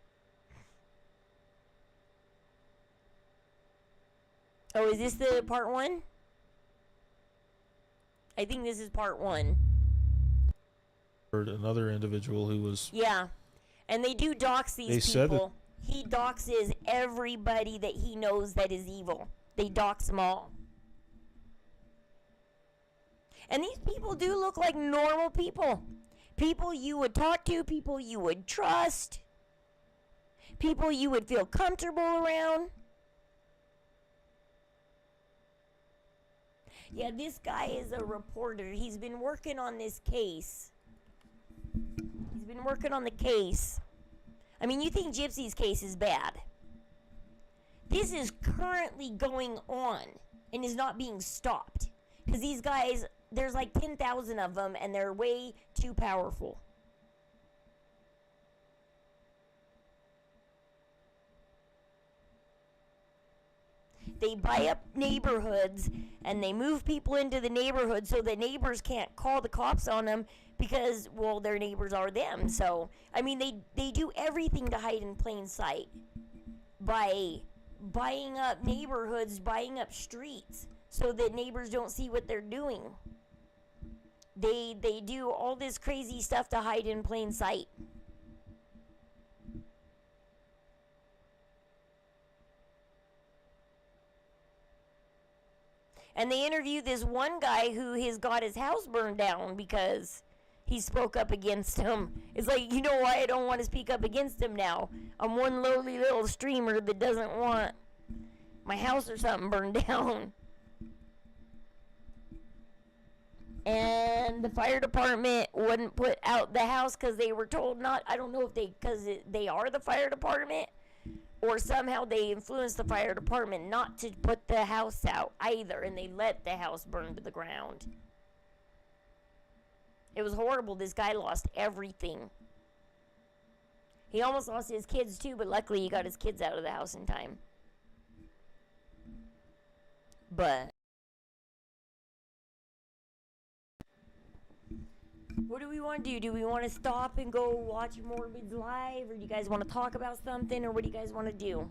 Oh, is this the part 1? I think this is part 1. Another individual who was... Yeah. And they do dox these people. He doxes everybody that he knows that is evil. They dox them all. And these people do look like normal people. People you would talk to, people you would trust, people you would feel comfortable around. Yeah, this guy is a reporter. He's been working on this case. He's been working on the case. I mean, you think Gypsy's case is bad. This is currently going on and is not being stopped. Because these guys, there's like 10,000 of them and they're way too powerful. They buy up neighborhoods and they move people into the neighborhood so the neighbors can't call the cops on them because, well, their neighbors are them. So, I mean, they do everything to hide in plain sight by buying up neighborhoods, buying up streets so that neighbors don't see what they're doing. They do all this crazy stuff to hide in plain sight. And they interviewed this one guy who has got his house burned down because he spoke up against him. It's like, you know why I don't want to speak up against him now? I'm one lowly little streamer that doesn't want my house or something burned down. And the fire department wouldn't put out the house because they were told not. I don't know if because they are the fire department, or somehow they influenced the fire department not to put the house out either, and they let the house burn to the ground. It was horrible. This guy lost everything. He almost lost his kids too, but luckily he got his kids out of the house in time. But what do we want to do? Do we want to stop and go watch Morbids live? Or do you guys want to talk about something? Or what do you guys want to do?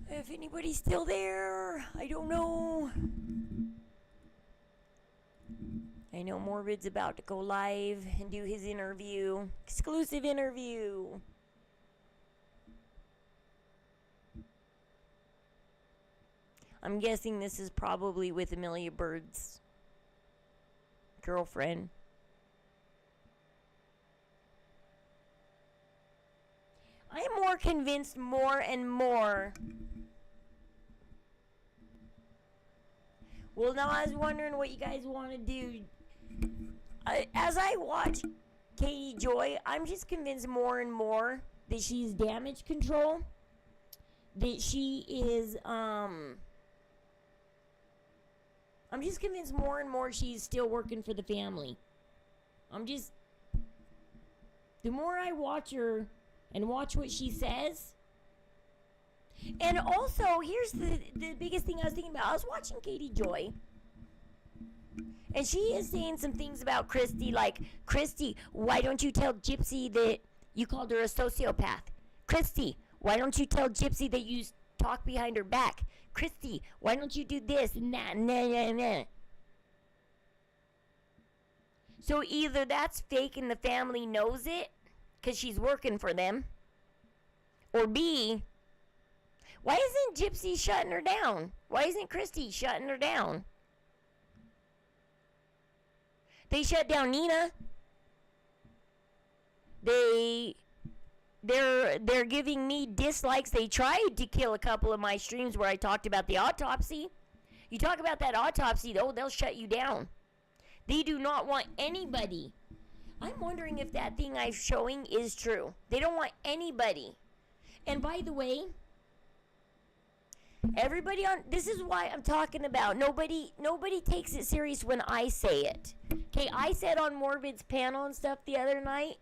If anybody's still there, I don't know. I know Morbid's about to go live and do his interview. Exclusive interview. I'm guessing this is probably with Amelia Bird's girlfriend. I'm more convinced more and more. Well, now I was wondering what you guys want to do. As I watch Katie Joy, I'm just convinced more and more that she's damage control. That she is, I'm just convinced more and more she's still working for the family. The more I watch her and watch what she says. And also, here's the biggest thing I was thinking about. I was watching Katie Joy, and she is saying some things about Christy, like, Christy, why don't you tell Gypsy that you called her a sociopath? Christy, why don't you tell Gypsy that you talk behind her back? Christy, why don't you do this and that and that? So either that's fake and the family knows it, because she's working for them, or B, why isn't Gypsy shutting her down? Why isn't Christy shutting her down? They shut down Nina. They're giving me dislikes. They tried to kill a couple of my streams where I talked about the autopsy. You talk about that autopsy, though, they'll shut you down. They do not want anybody. I'm wondering if that thing I'm showing is true. They don't want anybody. And by the way, everybody on, this is why I'm talking about, nobody takes it serious when I say it. Okay, I said on Morbid's panel and stuff the other night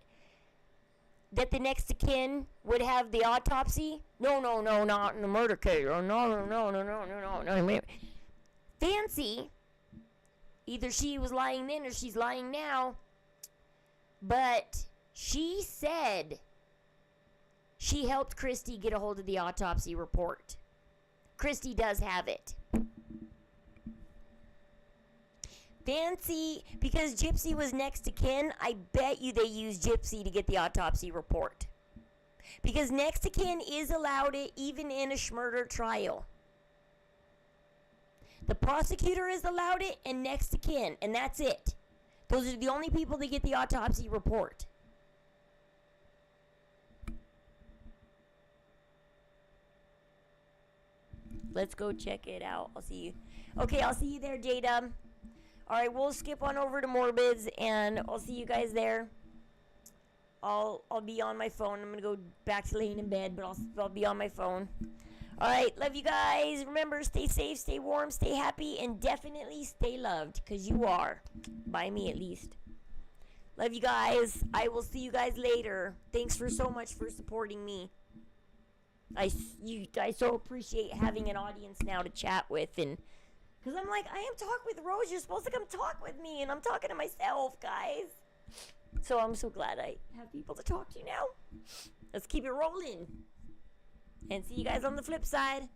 that the next of kin would have the autopsy. No, not in the murder case. No. Fancy, either she was lying then or she's lying now, but she said she helped Christy get a hold of the autopsy report. Christy does have it. Fancy, because Gypsy was next to kin, I bet you they used Gypsy to get the autopsy report. Because next to kin is allowed it even in a murder trial. The prosecutor is allowed it and next to kin, and that's it. Those are the only people that get the autopsy report. Let's go check it out. I'll see you. Okay, I'll see you there, J-Dub. Alright, we'll skip on over to Morbids, and I'll see you guys there. I'll be on my phone. I'm going to go back to laying in bed, but I'll be on my phone. Alright, love you guys. Remember, stay safe, stay warm, stay happy, and definitely stay loved, because you are. By me, at least. Love you guys. I will see you guys later. Thanks for so much for supporting me. I so appreciate having an audience now to chat with, and because I'm like, I am Talk with Rose, you're supposed to come talk with me, and I'm talking to myself, guys. So I'm so glad I have people to talk to now. Let's keep it rolling, and see you guys on the flip side.